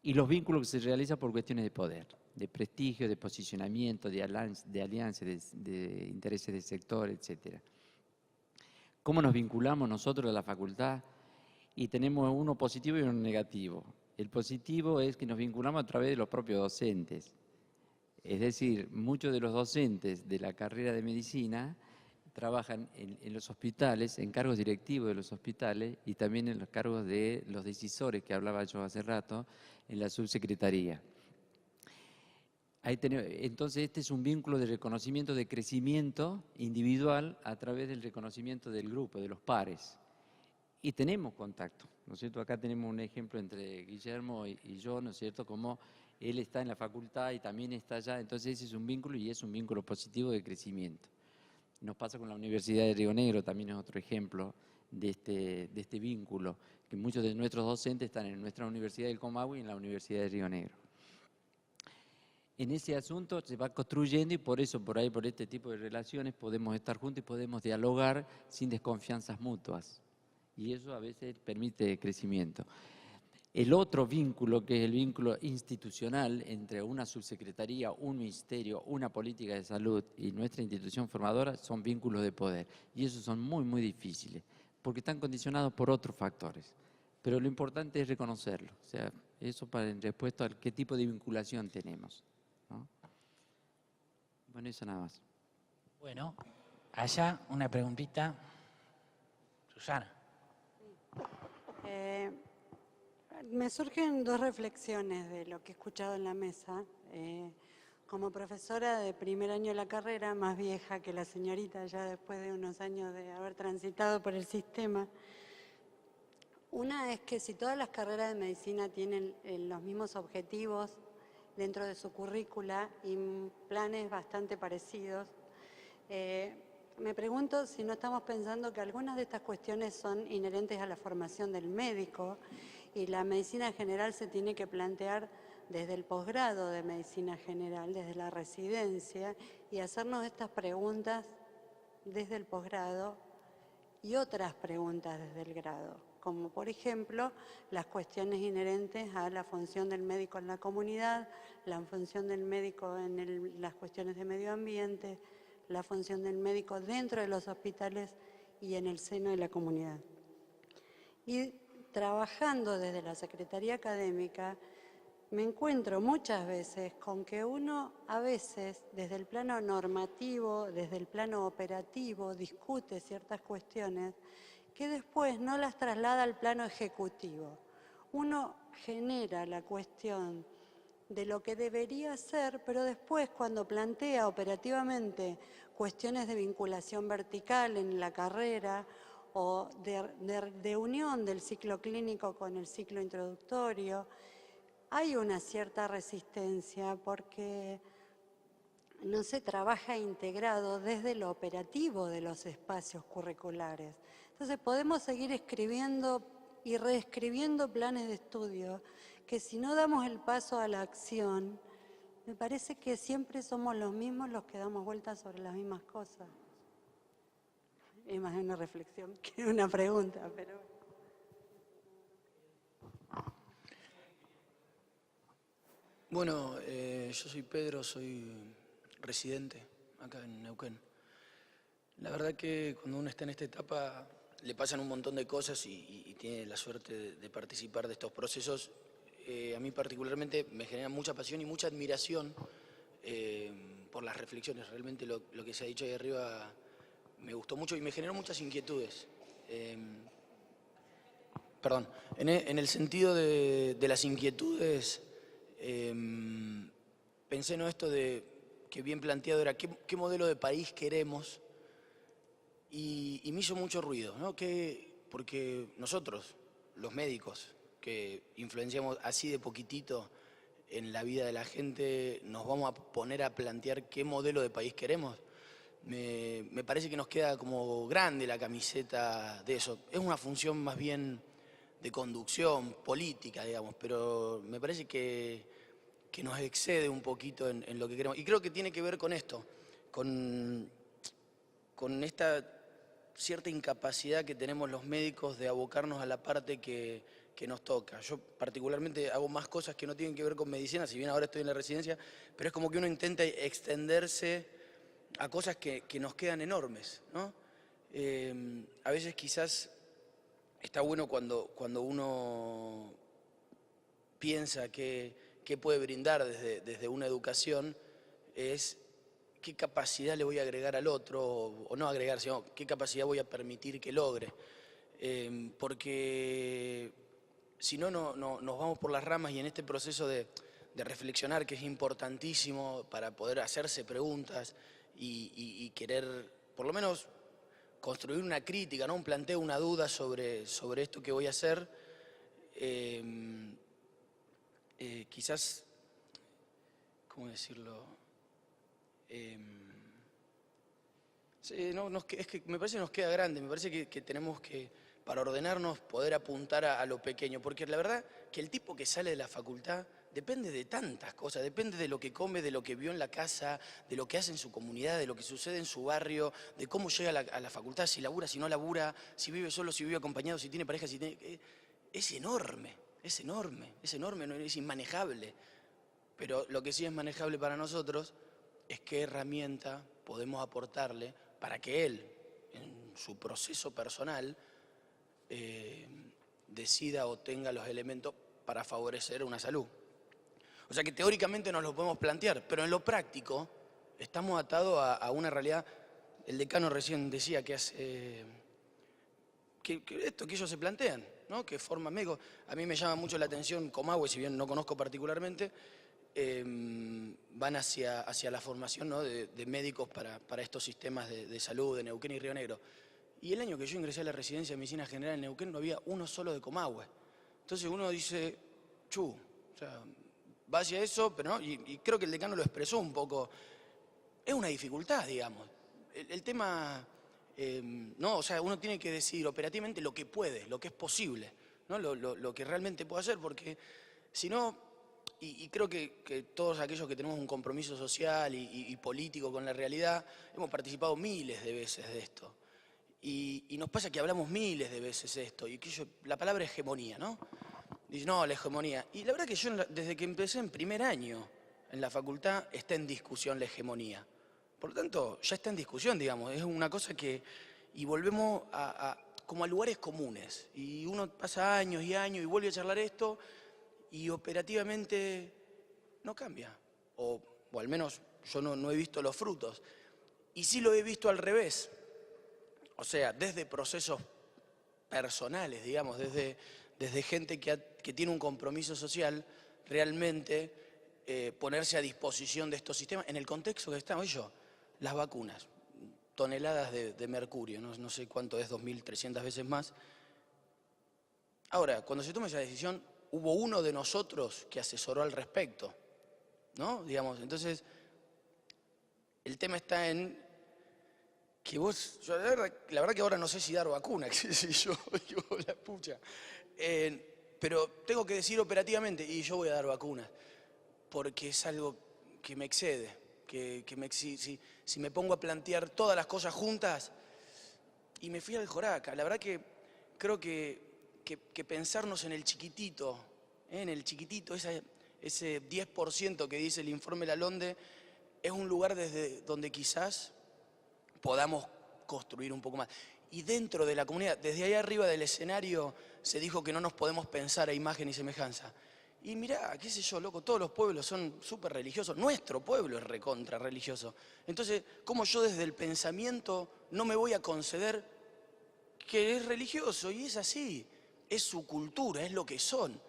y los vínculos que se realizan por cuestiones de poder, de prestigio, de posicionamiento, de alianzas, de intereses del sector, etc. ¿Cómo nos vinculamos nosotros a la facultad? Y tenemos uno positivo y uno negativo. El positivo es que nos vinculamos a través de los propios docentes. Es decir, muchos de los docentes de la carrera de medicina trabajan en los hospitales, en cargos directivos de los hospitales y también en los cargos de los decisores que hablaba yo hace rato en la subsecretaría. Entonces este es un vínculo de reconocimiento, de crecimiento individual a través del reconocimiento del grupo, de los pares. Y tenemos contacto, ¿no es cierto? Acá tenemos un ejemplo entre Guillermo y yo, ¿no es cierto? Como él está en la facultad y también está allá, entonces ese es un vínculo y es un vínculo positivo de crecimiento. Nos pasa con la Universidad de Río Negro, también es otro ejemplo de este vínculo, que muchos de nuestros docentes están en nuestra Universidad del Comahue y en la Universidad de Río Negro. En ese asunto se va construyendo y por eso, por este tipo de relaciones, podemos estar juntos y podemos dialogar sin desconfianzas mutuas. Y eso a veces permite crecimiento. El otro vínculo, que es el vínculo institucional entre una subsecretaría, un ministerio, una política de salud y nuestra institución formadora, son vínculos de poder. Y esos son muy, muy difíciles, porque están condicionados por otros factores. Pero lo importante es reconocerlo. O sea, eso en respuesta a qué tipo de vinculación tenemos, ¿no? Bueno, eso nada más. Bueno, allá una preguntita. Susana. Me surgen dos reflexiones de lo que he escuchado en la mesa. Como profesora de primer año de la carrera, más vieja que la señorita, ya después de unos años de haber transitado por el sistema, una es que si todas las carreras de medicina tienen los mismos objetivos dentro de su currícula y planes bastante parecidos, me pregunto si no estamos pensando que algunas de estas cuestiones son inherentes a la formación del médico y la medicina general se tiene que plantear desde el posgrado de medicina general, desde la residencia, y hacernos estas preguntas desde el posgrado y otras preguntas desde el grado, como por ejemplo las cuestiones inherentes a la función del médico en la comunidad, la función del médico en las cuestiones de medio ambiente, la función del médico dentro de los hospitales y en el seno de la comunidad. Y trabajando desde la Secretaría Académica, me encuentro muchas veces con que uno a veces desde el plano normativo, desde el plano operativo, discute ciertas cuestiones que después no las traslada al plano ejecutivo. Uno genera la cuestión de lo que debería ser, pero después cuando plantea operativamente cuestiones de vinculación vertical en la carrera o de unión del ciclo clínico con el ciclo introductorio, hay una cierta resistencia porque no se trabaja integrado desde lo operativo de los espacios curriculares. Entonces podemos seguir escribiendo y reescribiendo planes de estudio que si no damos el paso a la acción, me parece que siempre somos los mismos los que damos vueltas sobre las mismas cosas. Es más una reflexión que una pregunta, pero... Bueno, yo soy Pedro, soy residente acá en Neuquén. La verdad que cuando uno está en esta etapa le pasan un montón de cosas y tiene la suerte de participar de estos procesos. A mí particularmente me genera mucha pasión y mucha admiración por las reflexiones. Realmente lo que se ha dicho ahí arriba me gustó mucho y me generó muchas inquietudes. Perdón, en el sentido de las inquietudes, pensé en esto de que bien planteado era qué modelo de país queremos y me hizo mucho ruido, ¿no? Porque nosotros, los médicos, que influenciamos así de poquitito en la vida de la gente, nos vamos a poner a plantear qué modelo de país queremos. Me parece que nos queda como grande la camiseta de eso. Es una función más bien de conducción política, digamos, pero me parece que nos excede un poquito en lo que queremos. Y creo que tiene que ver con esto, con esta cierta incapacidad que tenemos los médicos de abocarnos a la parte que nos toca. Yo particularmente hago más cosas que no tienen que ver con medicina, si bien ahora estoy en la residencia, pero es como que uno intenta extenderse a cosas que nos quedan enormes, ¿no? A veces quizás está bueno cuando uno piensa qué puede brindar desde una educación, es qué capacidad le voy a agregar al otro, o no agregar, sino qué capacidad voy a permitir que logre. Porque si no, nos vamos por las ramas y en este proceso de reflexionar, que es importantísimo para poder hacerse preguntas y querer, por lo menos, construir una crítica, ¿no? Un planteo, una duda sobre esto que voy a hacer, quizás ¿cómo decirlo? Sí, no, es que me parece que nos queda grande, me parece que tenemos que, para ordenarnos, poder apuntar a lo pequeño, porque la verdad que el tipo que sale de la facultad depende de tantas cosas, depende de lo que come, de lo que vio en la casa, de lo que hace en su comunidad, de lo que sucede en su barrio, de cómo llega a la facultad, si labura, si no labura, si vive solo, si vive acompañado, si tiene pareja, si tiene... Es enorme, es enorme, es enorme, no, es inmanejable. Pero lo que sí es manejable para nosotros es qué herramienta podemos aportarle para que él, en su proceso personal, decida o tenga los elementos para favorecer una salud. O sea que teóricamente nos lo podemos plantear, pero en lo práctico estamos atados a una realidad. El decano recién decía que hace... que esto que ellos se plantean, ¿no? Que forman médicos. A mí me llama mucho la atención Comahue, si bien no conozco particularmente, van hacia la formación, ¿no? de médicos para estos sistemas de salud de Neuquén y Río Negro. Y el año que yo ingresé a la residencia de medicina general en Neuquén no había uno solo de Comahue. Entonces uno dice, o sea, va hacia eso, pero no, y creo que el decano lo expresó un poco. Es una dificultad, digamos. El tema, no, o sea, uno tiene que decidir operativamente lo que puede, lo que es posible, ¿no? Lo que realmente puede hacer, porque si no, y creo que todos aquellos que tenemos un compromiso social y político con la realidad, hemos participado miles de veces de esto. Y nos pasa que hablamos miles de veces esto, y que la palabra hegemonía, ¿no? Dice, no, la hegemonía. Y la verdad que yo desde que empecé en primer año en la facultad está en discusión la hegemonía. Por lo tanto, ya está en discusión, digamos, es una cosa que... Y volvemos como a lugares comunes. Y uno pasa años y años y vuelve a charlar esto y operativamente no cambia. O al menos yo no he visto los frutos. Y sí lo he visto al revés. O sea, desde procesos personales, digamos, desde gente que tiene un compromiso social, realmente ponerse a disposición de estos sistemas, en el contexto que estamos, las vacunas, toneladas de mercurio, no sé cuánto es, 2.300 veces más. Ahora, cuando se toma esa decisión, hubo uno de nosotros que asesoró al respecto, ¿no? Digamos, entonces, el tema está en que vos, yo la verdad que ahora no sé si dar vacuna, qué sé yo, digo, la pucha. Pero tengo que decir operativamente, y yo voy a dar vacunas, porque es algo que me excede, si me pongo a plantear todas las cosas juntas, y me fui al Joraca, la verdad que creo que pensarnos en el chiquitito, ese 10% que dice el informe Lalonde, es un lugar desde donde quizás podamos construir un poco más. Y dentro de la comunidad, desde ahí arriba del escenario, se dijo que no nos podemos pensar a imagen y semejanza. Y mirá, qué sé yo, loco, todos los pueblos son súper religiosos. Nuestro pueblo es recontra religioso. Entonces, ¿cómo yo desde el pensamiento no me voy a conceder que es religioso? Y es así, es su cultura, es lo que son.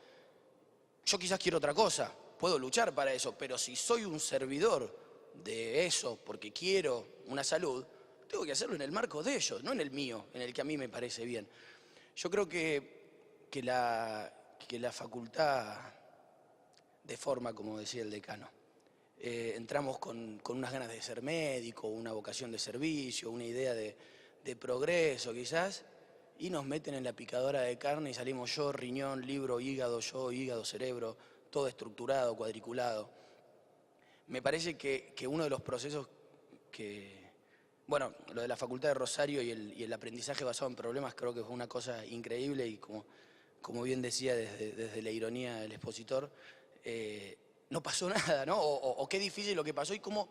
Yo quizás quiero otra cosa, puedo luchar para eso, pero si soy un servidor de eso porque quiero una salud, tengo que hacerlo en el marco de ellos, no en el mío, en el que a mí me parece bien. Yo creo que la facultad de forma, como decía el decano. Entramos con unas ganas de ser médico, una vocación de servicio, una idea de progreso quizás, y nos meten en la picadora de carne y salimos yo, riñón, libro, hígado, cerebro, todo estructurado, cuadriculado. Me parece que uno de los procesos bueno, lo de la Facultad de Rosario y el aprendizaje basado en problemas creo que fue una cosa increíble y como bien decía desde la ironía del expositor, no pasó nada, ¿no? O qué difícil lo que pasó y cómo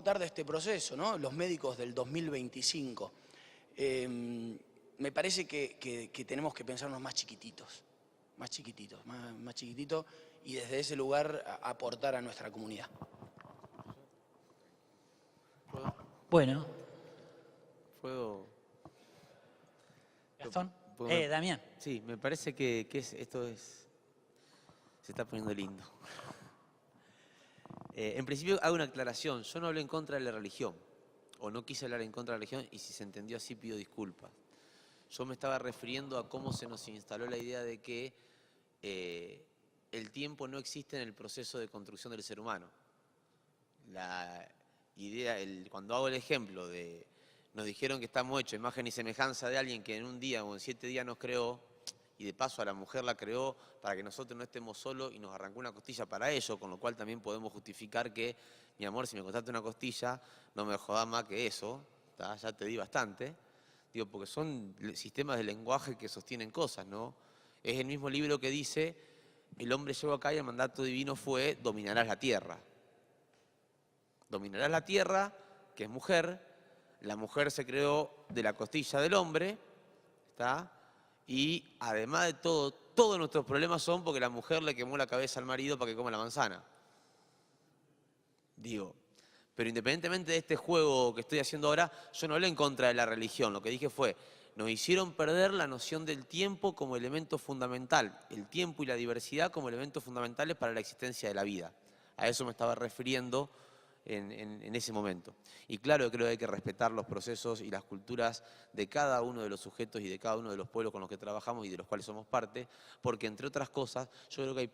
tarda este proceso, ¿no? Los médicos del 2025. Me parece que tenemos que pensarnos más chiquititos y desde ese lugar aportar a nuestra comunidad. Bueno. ¿Puedo? Gastón. Damián. Sí, me parece que esto se está poniendo lindo. En principio hago una aclaración. Yo no hablé en contra de la religión, o no quise hablar en contra de la religión, y si se entendió así pido disculpas. Yo me estaba refiriendo a cómo se nos instaló la idea de que el tiempo no existe en el proceso de construcción del ser humano. la idea, cuando hago el ejemplo de, nos dijeron que estamos hechos imagen y semejanza de alguien que en un día o en 7 días nos creó, y de paso a la mujer la creó para que nosotros no estemos solos y nos arrancó una costilla para ello, con lo cual también podemos justificar que, mi amor, si me cortaste una costilla, no me jodas más que eso, ¿tá? Ya te di bastante. Digo, porque son sistemas de lenguaje que sostienen cosas, ¿no? Es el mismo libro que dice, el hombre llegó acá y el mandato divino fue, dominarás la tierra. Dominarás la tierra, que es mujer, la mujer se creó de la costilla del hombre, ¿está? Y además de todo, todos nuestros problemas son porque la mujer le quemó la cabeza al marido para que coma la manzana. Digo, pero independientemente de este juego que estoy haciendo ahora, yo no hablé en contra de la religión. Lo que dije fue, nos hicieron perder la noción del tiempo como elemento fundamental. El tiempo y la diversidad como elementos fundamentales para la existencia de la vida. A eso me estaba refiriendo en ese momento. Y claro, creo que hay que respetar los procesos y las culturas de cada uno de los sujetos y de cada uno de los pueblos con los que trabajamos y de los cuales somos parte, porque entre otras cosas, yo creo que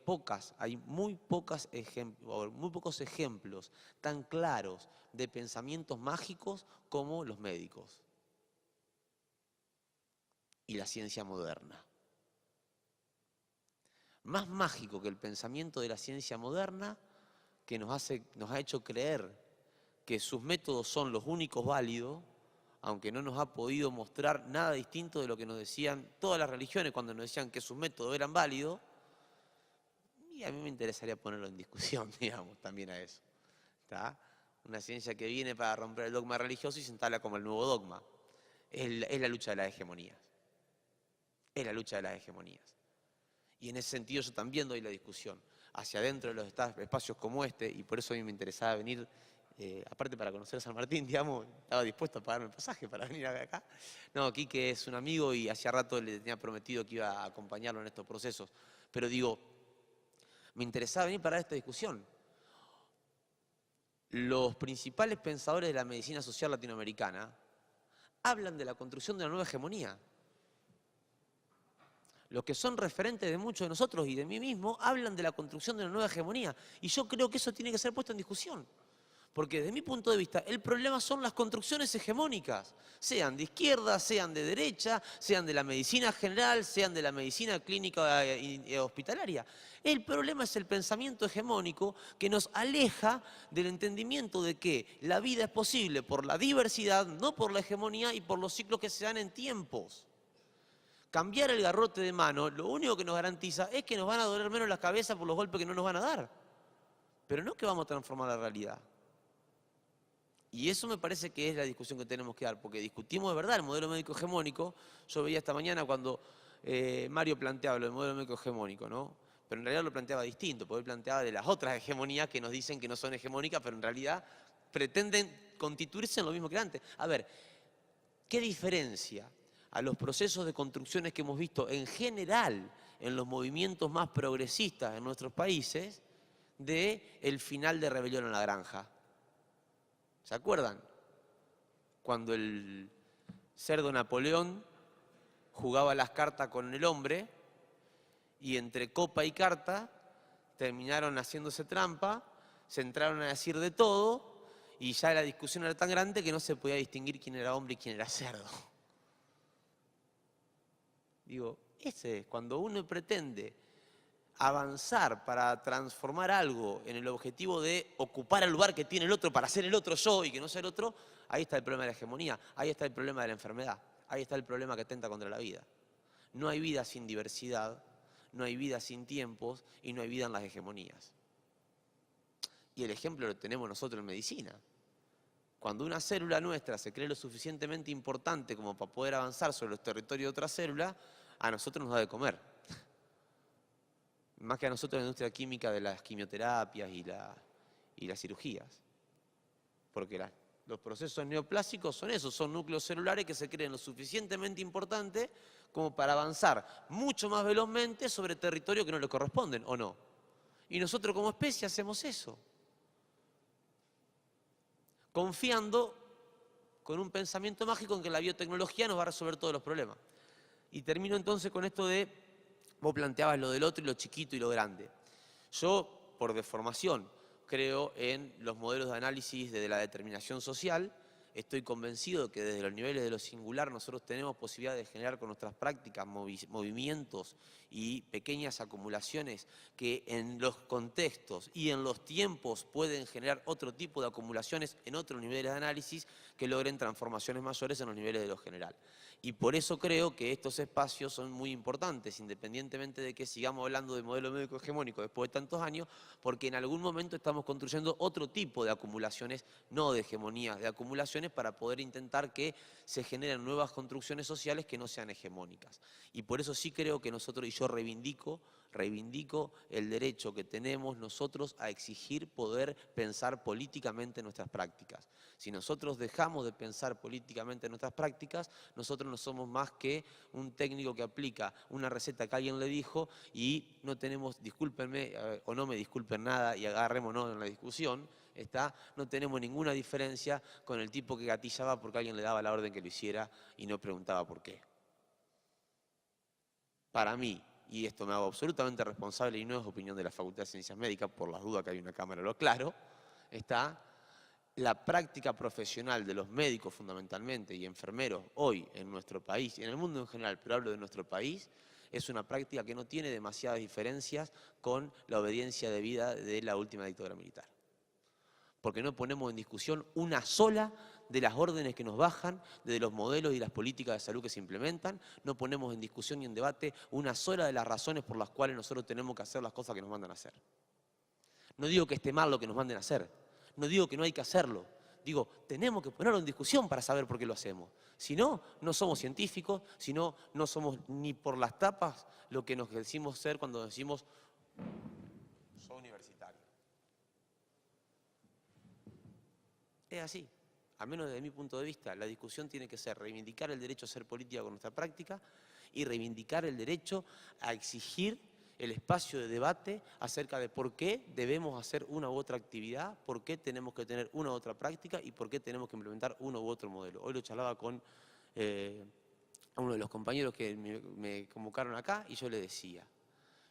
hay muy pocos ejemplos tan claros de pensamientos mágicos como los médicos y la ciencia moderna. Más mágico que el pensamiento de la ciencia moderna, que nos ha hecho creer que sus métodos son los únicos válidos, aunque no nos ha podido mostrar nada distinto de lo que nos decían todas las religiones cuando nos decían que sus métodos eran válidos, y a mí me interesaría ponerlo en discusión, digamos, también a eso. ¿Está? Una ciencia que viene para romper el dogma religioso y se instala como el nuevo dogma. Es la lucha de las hegemonías. Es la lucha de las hegemonías. Y en ese sentido yo también doy la discusión hacia adentro de los espacios como este, y por eso a mí me interesaba venir, aparte para conocer a San Martín, digamos, estaba dispuesto a pagarme el pasaje para venir acá. No, Quique es un amigo y hacía rato le tenía prometido que iba a acompañarlo en estos procesos. Pero digo, me interesaba venir para esta discusión. Los principales pensadores de la medicina social latinoamericana hablan de la construcción de una nueva hegemonía. Los que son referentes de muchos de nosotros y de mí mismo hablan de la construcción de una nueva hegemonía. Y yo creo que eso tiene que ser puesto en discusión. Porque desde mi punto de vista, el problema son las construcciones hegemónicas. Sean de izquierda, sean de derecha, sean de la medicina general, sean de la medicina clínica e hospitalaria. El problema es el pensamiento hegemónico que nos aleja del entendimiento de que la vida es posible por la diversidad, no por la hegemonía y por los ciclos que se dan en tiempos. Cambiar el garrote de mano, lo único que nos garantiza es que nos van a doler menos las cabezas por los golpes que no nos van a dar. Pero no que vamos a transformar la realidad. Y eso me parece que es la discusión que tenemos que dar, porque discutimos de verdad el modelo médico hegemónico. Yo veía esta mañana cuando Mario planteaba lo del modelo médico hegemónico, ¿no? Pero en realidad lo planteaba distinto, porque él planteaba de las otras hegemonías que nos dicen que no son hegemónicas, pero en realidad pretenden constituirse en lo mismo que antes. A ver, ¿qué diferencia a los procesos de construcciones que hemos visto en general en los movimientos más progresistas en nuestros países del final de Rebelión en la Granja? ¿Se acuerdan? Cuando el cerdo Napoleón jugaba las cartas con el hombre y entre copa y carta terminaron haciéndose trampa, se entraron a decir de todo y ya la discusión era tan grande que no se podía distinguir quién era hombre y quién era cerdo. Digo, ese es cuando uno pretende avanzar para transformar algo en el objetivo de ocupar el lugar que tiene el otro para ser el otro yo y que no sea el otro, ahí está el problema de la hegemonía, ahí está el problema de la enfermedad, ahí está el problema que atenta contra la vida. No hay vida sin diversidad, no hay vida sin tiempos y no hay vida en las hegemonías. Y el ejemplo lo tenemos nosotros en medicina. Cuando una célula nuestra se cree lo suficientemente importante como para poder avanzar sobre los territorios de otra célula, a nosotros nos da de comer. Más que a nosotros la industria química de las quimioterapias y las cirugías. Porque los procesos neoplásicos son esos, son núcleos celulares que se creen lo suficientemente importantes como para avanzar mucho más velozmente sobre territorios que no les corresponden, ¿o no? Y nosotros como especie hacemos eso. Confiando con un pensamiento mágico en que la biotecnología nos va a resolver todos los problemas. Y termino entonces con esto de, vos planteabas lo del otro y lo chiquito y lo grande. Yo, por deformación, creo en los modelos de análisis de la determinación social. Estoy convencido de que desde los niveles de lo singular nosotros tenemos posibilidad de generar con nuestras prácticas movimientos y pequeñas acumulaciones que en los contextos y en los tiempos pueden generar otro tipo de acumulaciones en otros niveles de análisis que logren transformaciones mayores en los niveles de lo general. Y por eso creo que estos espacios son muy importantes, independientemente de que sigamos hablando de modelo médico hegemónico después de tantos años, porque en algún momento estamos construyendo otro tipo de acumulaciones, no de hegemonías, de acumulaciones para poder intentar que se generen nuevas construcciones sociales que no sean hegemónicas. Y por eso sí creo que nosotros, y yo reivindico el derecho que tenemos nosotros a exigir poder pensar políticamente nuestras prácticas. Si nosotros dejamos de pensar políticamente nuestras prácticas, nosotros no somos más que un técnico que aplica una receta que alguien le dijo y no tenemos, discúlpenme o no me disculpen nada y agarrémonos en la discusión, no tenemos ninguna diferencia con el tipo que gatillaba porque alguien le daba la orden que lo hiciera y no preguntaba por qué. Para mí, y esto me hago absolutamente responsable y no es opinión de la Facultad de Ciencias Médicas, por las dudas que hay una cámara, lo aclaro, la práctica profesional de los médicos fundamentalmente y enfermeros hoy en nuestro país y en el mundo en general, pero hablo de nuestro país, es una práctica que no tiene demasiadas diferencias con la obediencia debida de la última dictadura militar. Porque no ponemos en discusión una sola de las órdenes que nos bajan, de los modelos y las políticas de salud que se implementan, no ponemos en discusión y en debate una sola de las razones por las cuales nosotros tenemos que hacer las cosas que nos mandan a hacer. No digo que esté mal lo que nos manden a hacer, no digo que no hay que hacerlo, digo, tenemos que ponerlo en discusión para saber por qué lo hacemos. Si no, no somos científicos, si no, no somos ni por las tapas lo que nos decimos ser cuando decimos soy universitario. Es así. Al menos desde mi punto de vista, la discusión tiene que ser reivindicar el derecho a hacer política con nuestra práctica y reivindicar el derecho a exigir el espacio de debate acerca de por qué debemos hacer una u otra actividad, por qué tenemos que tener una u otra práctica y por qué tenemos que implementar uno u otro modelo. Hoy lo charlaba con uno de los compañeros que me convocaron acá y yo le decía,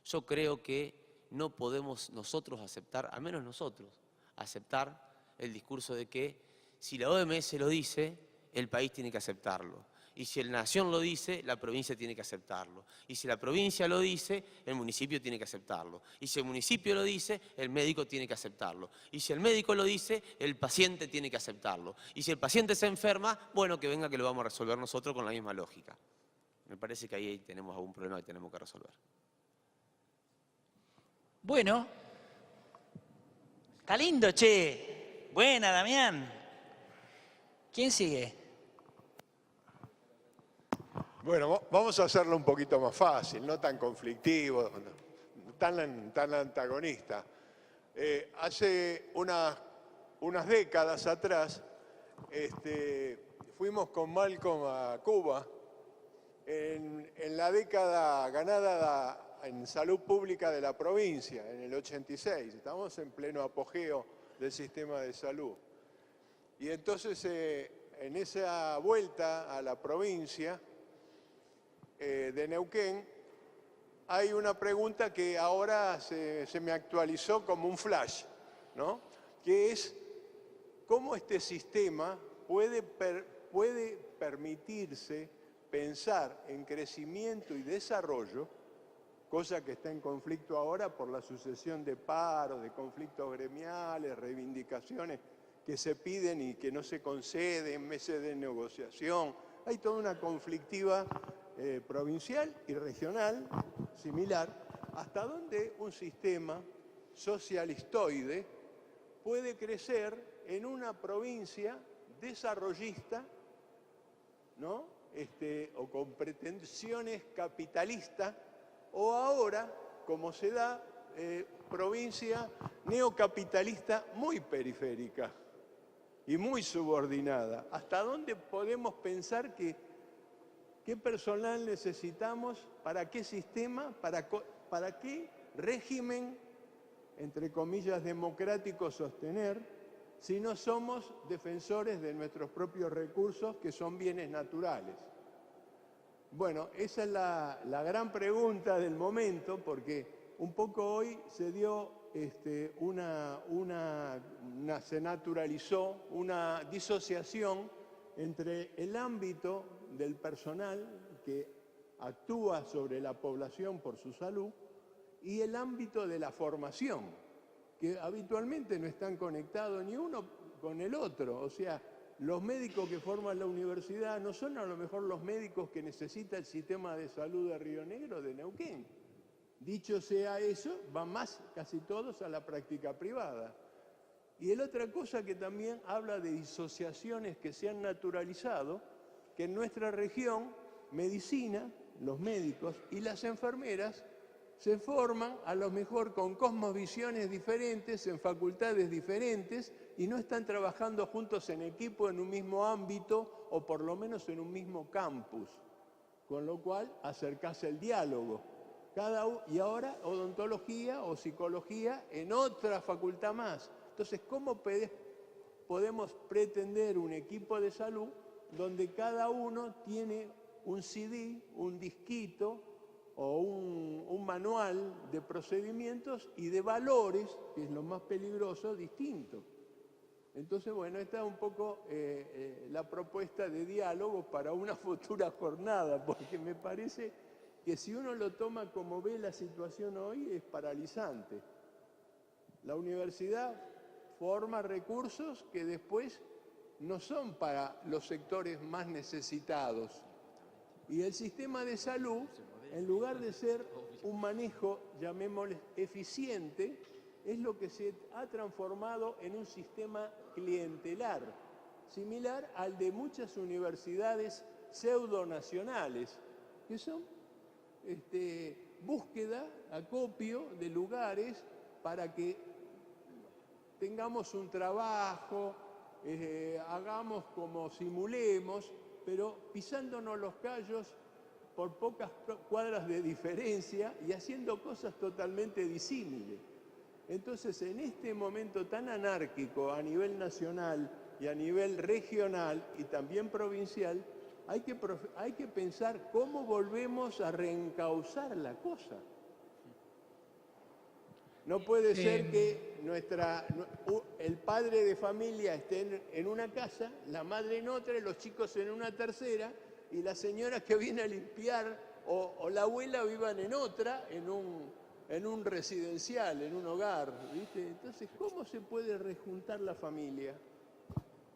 yo creo que no podemos nosotros aceptar, al menos nosotros, aceptar el discurso de que si la OMS lo dice, el país tiene que aceptarlo. Y si la nación lo dice, la provincia tiene que aceptarlo. Y si la provincia lo dice, el municipio tiene que aceptarlo. Y si el municipio lo dice, el médico tiene que aceptarlo. Y si el médico lo dice, el paciente tiene que aceptarlo. Y si el paciente se enferma, bueno, que venga que lo vamos a resolver nosotros con la misma lógica. Me parece que ahí tenemos algún problema que tenemos que resolver. Bueno. Está lindo, che. Buena, Damián. ¿Quién sigue? Bueno, vamos a hacerlo un poquito más fácil, no tan conflictivo, tan antagonista. Hace unas décadas atrás fuimos con Malcolm a Cuba en la década ganada en salud pública de la provincia, en el 86. Estamos en pleno apogeo del sistema de salud. Y entonces, en esa vuelta a la provincia de Neuquén, hay una pregunta que ahora se me actualizó como un flash, ¿no? Que es, ¿cómo este sistema puede permitirse pensar en crecimiento y desarrollo, cosa que está en conflicto ahora por la sucesión de paros, de conflictos gremiales, reivindicaciones que se piden y que no se conceden, meses de negociación? Hay toda una conflictiva provincial y regional similar, hasta donde un sistema socialistoide puede crecer en una provincia desarrollista, ¿no? O con pretensiones capitalistas, o ahora, como se da, provincia neocapitalista muy periférica y muy subordinada. ¿Hasta dónde podemos pensar qué personal necesitamos, para qué sistema, para qué régimen, entre comillas, democrático sostener, si no somos defensores de nuestros propios recursos, que son bienes naturales? Bueno, esa es la gran pregunta del momento, porque un poco hoy se dio se naturalizó una disociación entre el ámbito del personal que actúa sobre la población por su salud y el ámbito de la formación, que habitualmente no están conectados ni uno con el otro. O sea, los médicos que forman la universidad no son a lo mejor los médicos que necesita el sistema de salud de Río Negro o de Neuquén. Dicho sea eso, van más casi todos a la práctica privada. Y la otra cosa que también habla de disociaciones que se han naturalizado, que en nuestra región, medicina, los médicos y las enfermeras se forman a lo mejor con cosmovisiones diferentes, en facultades diferentes, y no están trabajando juntos en equipo en un mismo ámbito o por lo menos en un mismo campus. Con lo cual, acercarse el diálogo. Y ahora odontología o psicología en otra facultad más. Entonces, ¿cómo podemos pretender un equipo de salud donde cada uno tiene un CD, un disquito o un manual de procedimientos y de valores, que es lo más peligroso, distintos? Entonces, bueno, esta es un poco la propuesta de diálogo para una futura jornada, porque me parece que si uno lo toma como ve la situación hoy, es paralizante. La universidad forma recursos que después no son para los sectores más necesitados. Y el sistema de salud, en lugar de ser un manejo, llamémosle, eficiente, es lo que se ha transformado en un sistema clientelar, similar al de muchas universidades pseudonacionales, que son búsqueda, acopio de lugares para que tengamos un trabajo, hagamos como simulemos, pero pisándonos los callos por pocas cuadras de diferencia y haciendo cosas totalmente disímiles. Entonces, en este momento tan anárquico a nivel nacional y a nivel regional y también provincial, hay que pensar cómo volvemos a reencauzar la cosa. No puede ser que el padre de familia esté en una casa, la madre en otra, los chicos en una tercera, y la señora que viene a limpiar o la abuela vivan en otra, en un residencial, en un hogar, ¿viste? Entonces, ¿cómo se puede rejuntar la familia?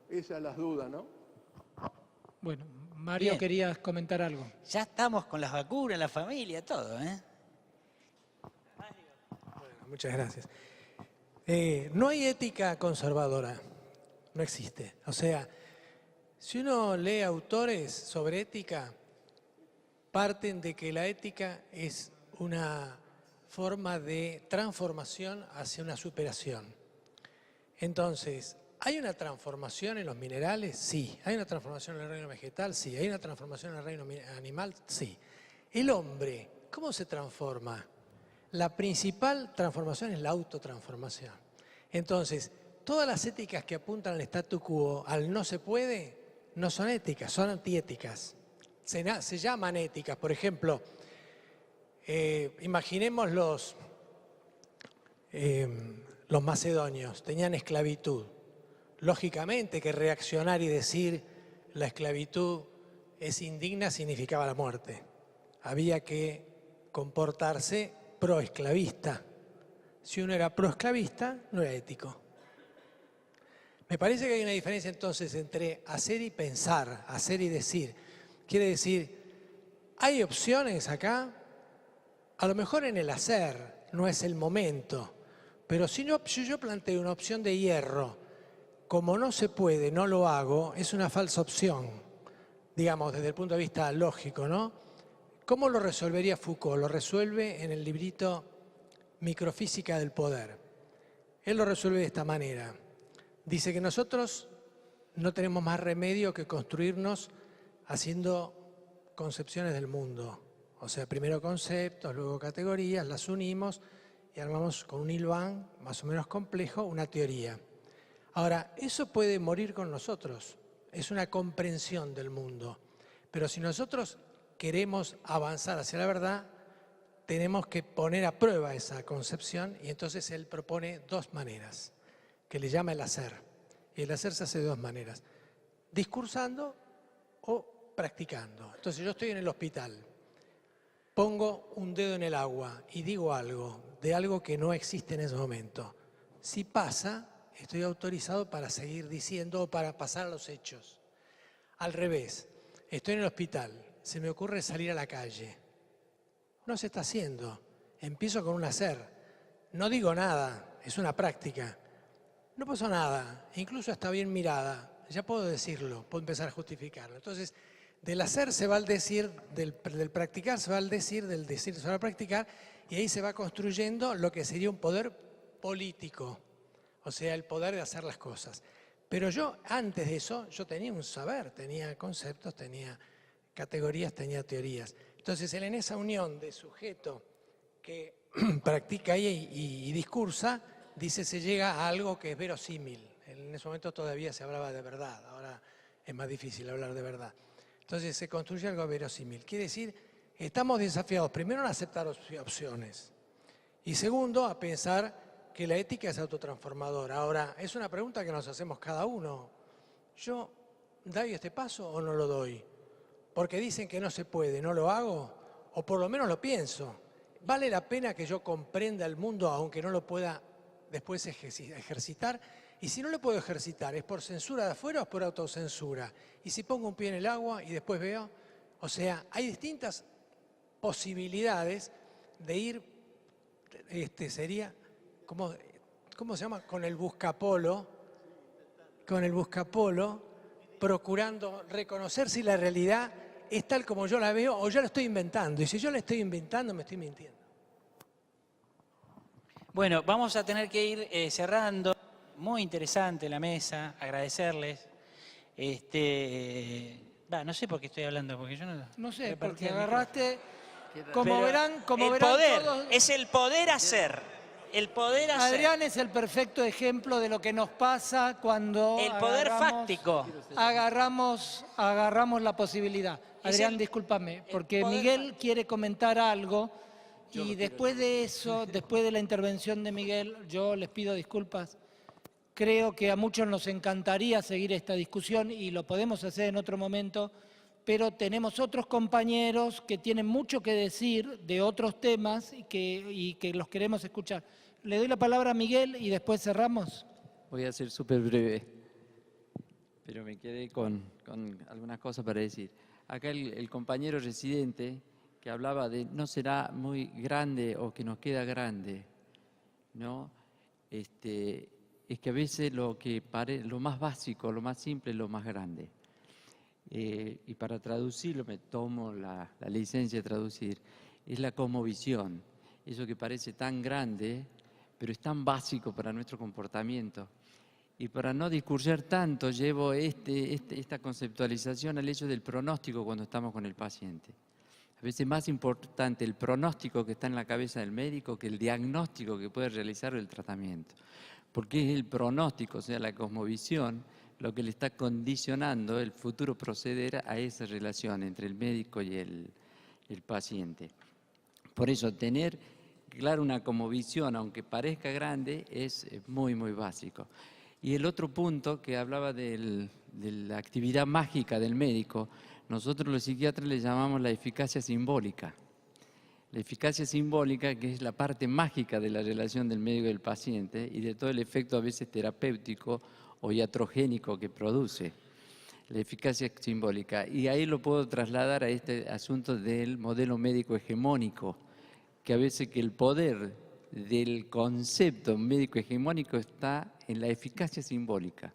Esas las dudas, ¿no? Bueno, Mario, Bien. querías comentar algo. Ya estamos con las vacunas, la familia, todo, ¿eh? Muchas gracias. No hay ética conservadora, no existe. O sea, si uno lee autores sobre ética, parten de que la ética es una forma de transformación hacia una superación. Entonces, ¿hay una transformación en los minerales? Sí. ¿Hay una transformación en el reino vegetal? Sí. ¿Hay una transformación en el reino animal? Sí. El hombre, ¿cómo se transforma? La principal transformación es la autotransformación. Entonces, todas las éticas que apuntan al statu quo, al no se puede, no son éticas, son antiéticas. Se llaman éticas. Por ejemplo, imaginemos los macedonios, tenían esclavitud. Lógicamente que reaccionar y decir la esclavitud es indigna significaba la muerte. Había que comportarse proesclavista. Si uno era proesclavista, no era ético. Me parece que hay una diferencia entonces entre hacer y pensar, hacer y decir. Quiere decir, hay opciones acá, a lo mejor en el hacer, no es el momento, pero si yo planteo una opción de hierro, como no se puede, no lo hago, es una falsa opción, digamos, desde el punto de vista lógico, ¿no? ¿Cómo lo resolvería Foucault? Lo resuelve en el librito Microfísica del Poder. Él lo resuelve de esta manera. Dice que nosotros no tenemos más remedio que construirnos haciendo concepciones del mundo. O sea, primero conceptos, luego categorías, las unimos y armamos con un hilván más o menos complejo una teoría. Ahora, eso puede morir con nosotros. Es una comprensión del mundo. Pero si nosotros queremos avanzar hacia la verdad, tenemos que poner a prueba esa concepción y entonces él propone 2 maneras, que le llama el hacer. Y el hacer se hace de 2 maneras, discursando o practicando. Entonces yo estoy en el hospital, pongo un dedo en el agua y digo algo de algo que no existe en ese momento. Si pasa, estoy autorizado para seguir diciendo o para pasar a los hechos. Al revés, estoy en el hospital, se me ocurre salir a la calle. No se está haciendo, empiezo con un hacer. No digo nada, es una práctica. No pasó nada, incluso está bien mirada, ya puedo decirlo, puedo empezar a justificarlo. Entonces, del hacer se va al decir, del practicar se va al decir, del decir se va a practicar, y ahí se va construyendo lo que sería un poder político, o sea, el poder de hacer las cosas. Pero yo, antes de eso, yo tenía un saber, tenía conceptos, tenía categorías, tenía teorías. Entonces, en esa unión de sujeto que practica y discursa, dice, se llega a algo que es verosímil. En ese momento todavía se hablaba de verdad, ahora es más difícil hablar de verdad. Entonces se construye algo verosímil. Quiere decir, estamos desafiados primero a aceptar opciones y segundo a pensar que la ética es autotransformadora. Ahora, es una pregunta que nos hacemos cada uno. ¿Yo doy este paso o no lo doy? Porque dicen que no se puede, ¿no lo hago? O por lo menos lo pienso. ¿Vale la pena que yo comprenda el mundo aunque no lo pueda después ejercitar? Y si no lo puedo ejercitar, ¿es por censura de afuera o es por autocensura? Y si pongo un pie en el agua y después veo, o sea, hay distintas posibilidades de ir, sería, ¿cómo se llama? Con el buscapolo, procurando reconocer si la realidad es tal como yo la veo o yo la estoy inventando. Y si yo la estoy inventando, me estoy mintiendo. Bueno, vamos a tener que ir cerrando. Muy interesante la mesa, agradecerles. No sé por qué estoy hablando, porque yo no... No sé, repartí porque el agarraste, como Pero verán el poder, todos, es el poder hacer. El poder hacer. Adrián es el perfecto ejemplo de lo que nos pasa cuando El poder fáctico. agarramos la posibilidad. Adrián, discúlpame, porque Miguel quiere comentar algo y después de eso, después de la intervención de Miguel, yo les pido disculpas. Creo que a muchos nos encantaría seguir esta discusión y lo podemos hacer en otro momento, pero tenemos otros compañeros que tienen mucho que decir de otros temas y que los queremos escuchar. Le doy la palabra a Miguel y después cerramos. Voy a ser súper breve, pero me quedé con algunas cosas para decir. Acá el compañero residente que hablaba de no será muy grande o que nos queda grande, ¿no? Es que a veces lo más básico, lo más simple es lo más grande. Y para traducirlo, me tomo la licencia de traducir, es la cosmovisión. Eso que parece tan grande, pero es tan básico para nuestro comportamiento. Y para no discursar tanto, llevo esta conceptualización al hecho del pronóstico cuando estamos con el paciente. A veces es más importante el pronóstico que está en la cabeza del médico que el diagnóstico que puede realizar el tratamiento. Porque es el pronóstico, o sea, la cosmovisión, lo que le está condicionando el futuro proceder a esa relación entre el médico y el paciente. Por eso, tener claro una cosmovisión, aunque parezca grande, es muy, muy básico. Y el otro punto que hablaba de la actividad mágica del médico, nosotros los psiquiatras le llamamos la eficacia simbólica. La eficacia simbólica, que es la parte mágica de la relación del médico y del paciente y de todo el efecto a veces terapéutico o iatrogénico que produce. La eficacia simbólica. Y ahí lo puedo trasladar a este asunto del modelo médico hegemónico, que a veces que el poder del concepto médico hegemónico está en la eficacia simbólica.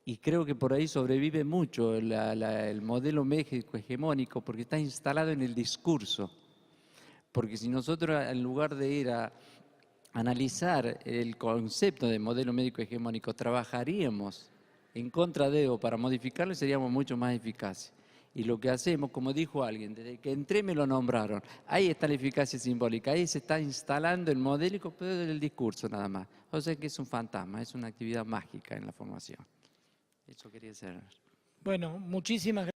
Y creo que por ahí sobrevive mucho el modelo médico hegemónico porque está instalado en el discurso. Porque si nosotros, en lugar de ir a analizar el concepto de modelo médico hegemónico, trabajaríamos en contra de o para modificarlo, seríamos mucho más eficaces. Y lo que hacemos, como dijo alguien, desde que entré me lo nombraron, ahí está la eficacia simbólica, ahí se está instalando el modelo del discurso nada más. O sea que es un fantasma, es una actividad mágica en la formación. Eso quería decir. Bueno, muchísimas gracias.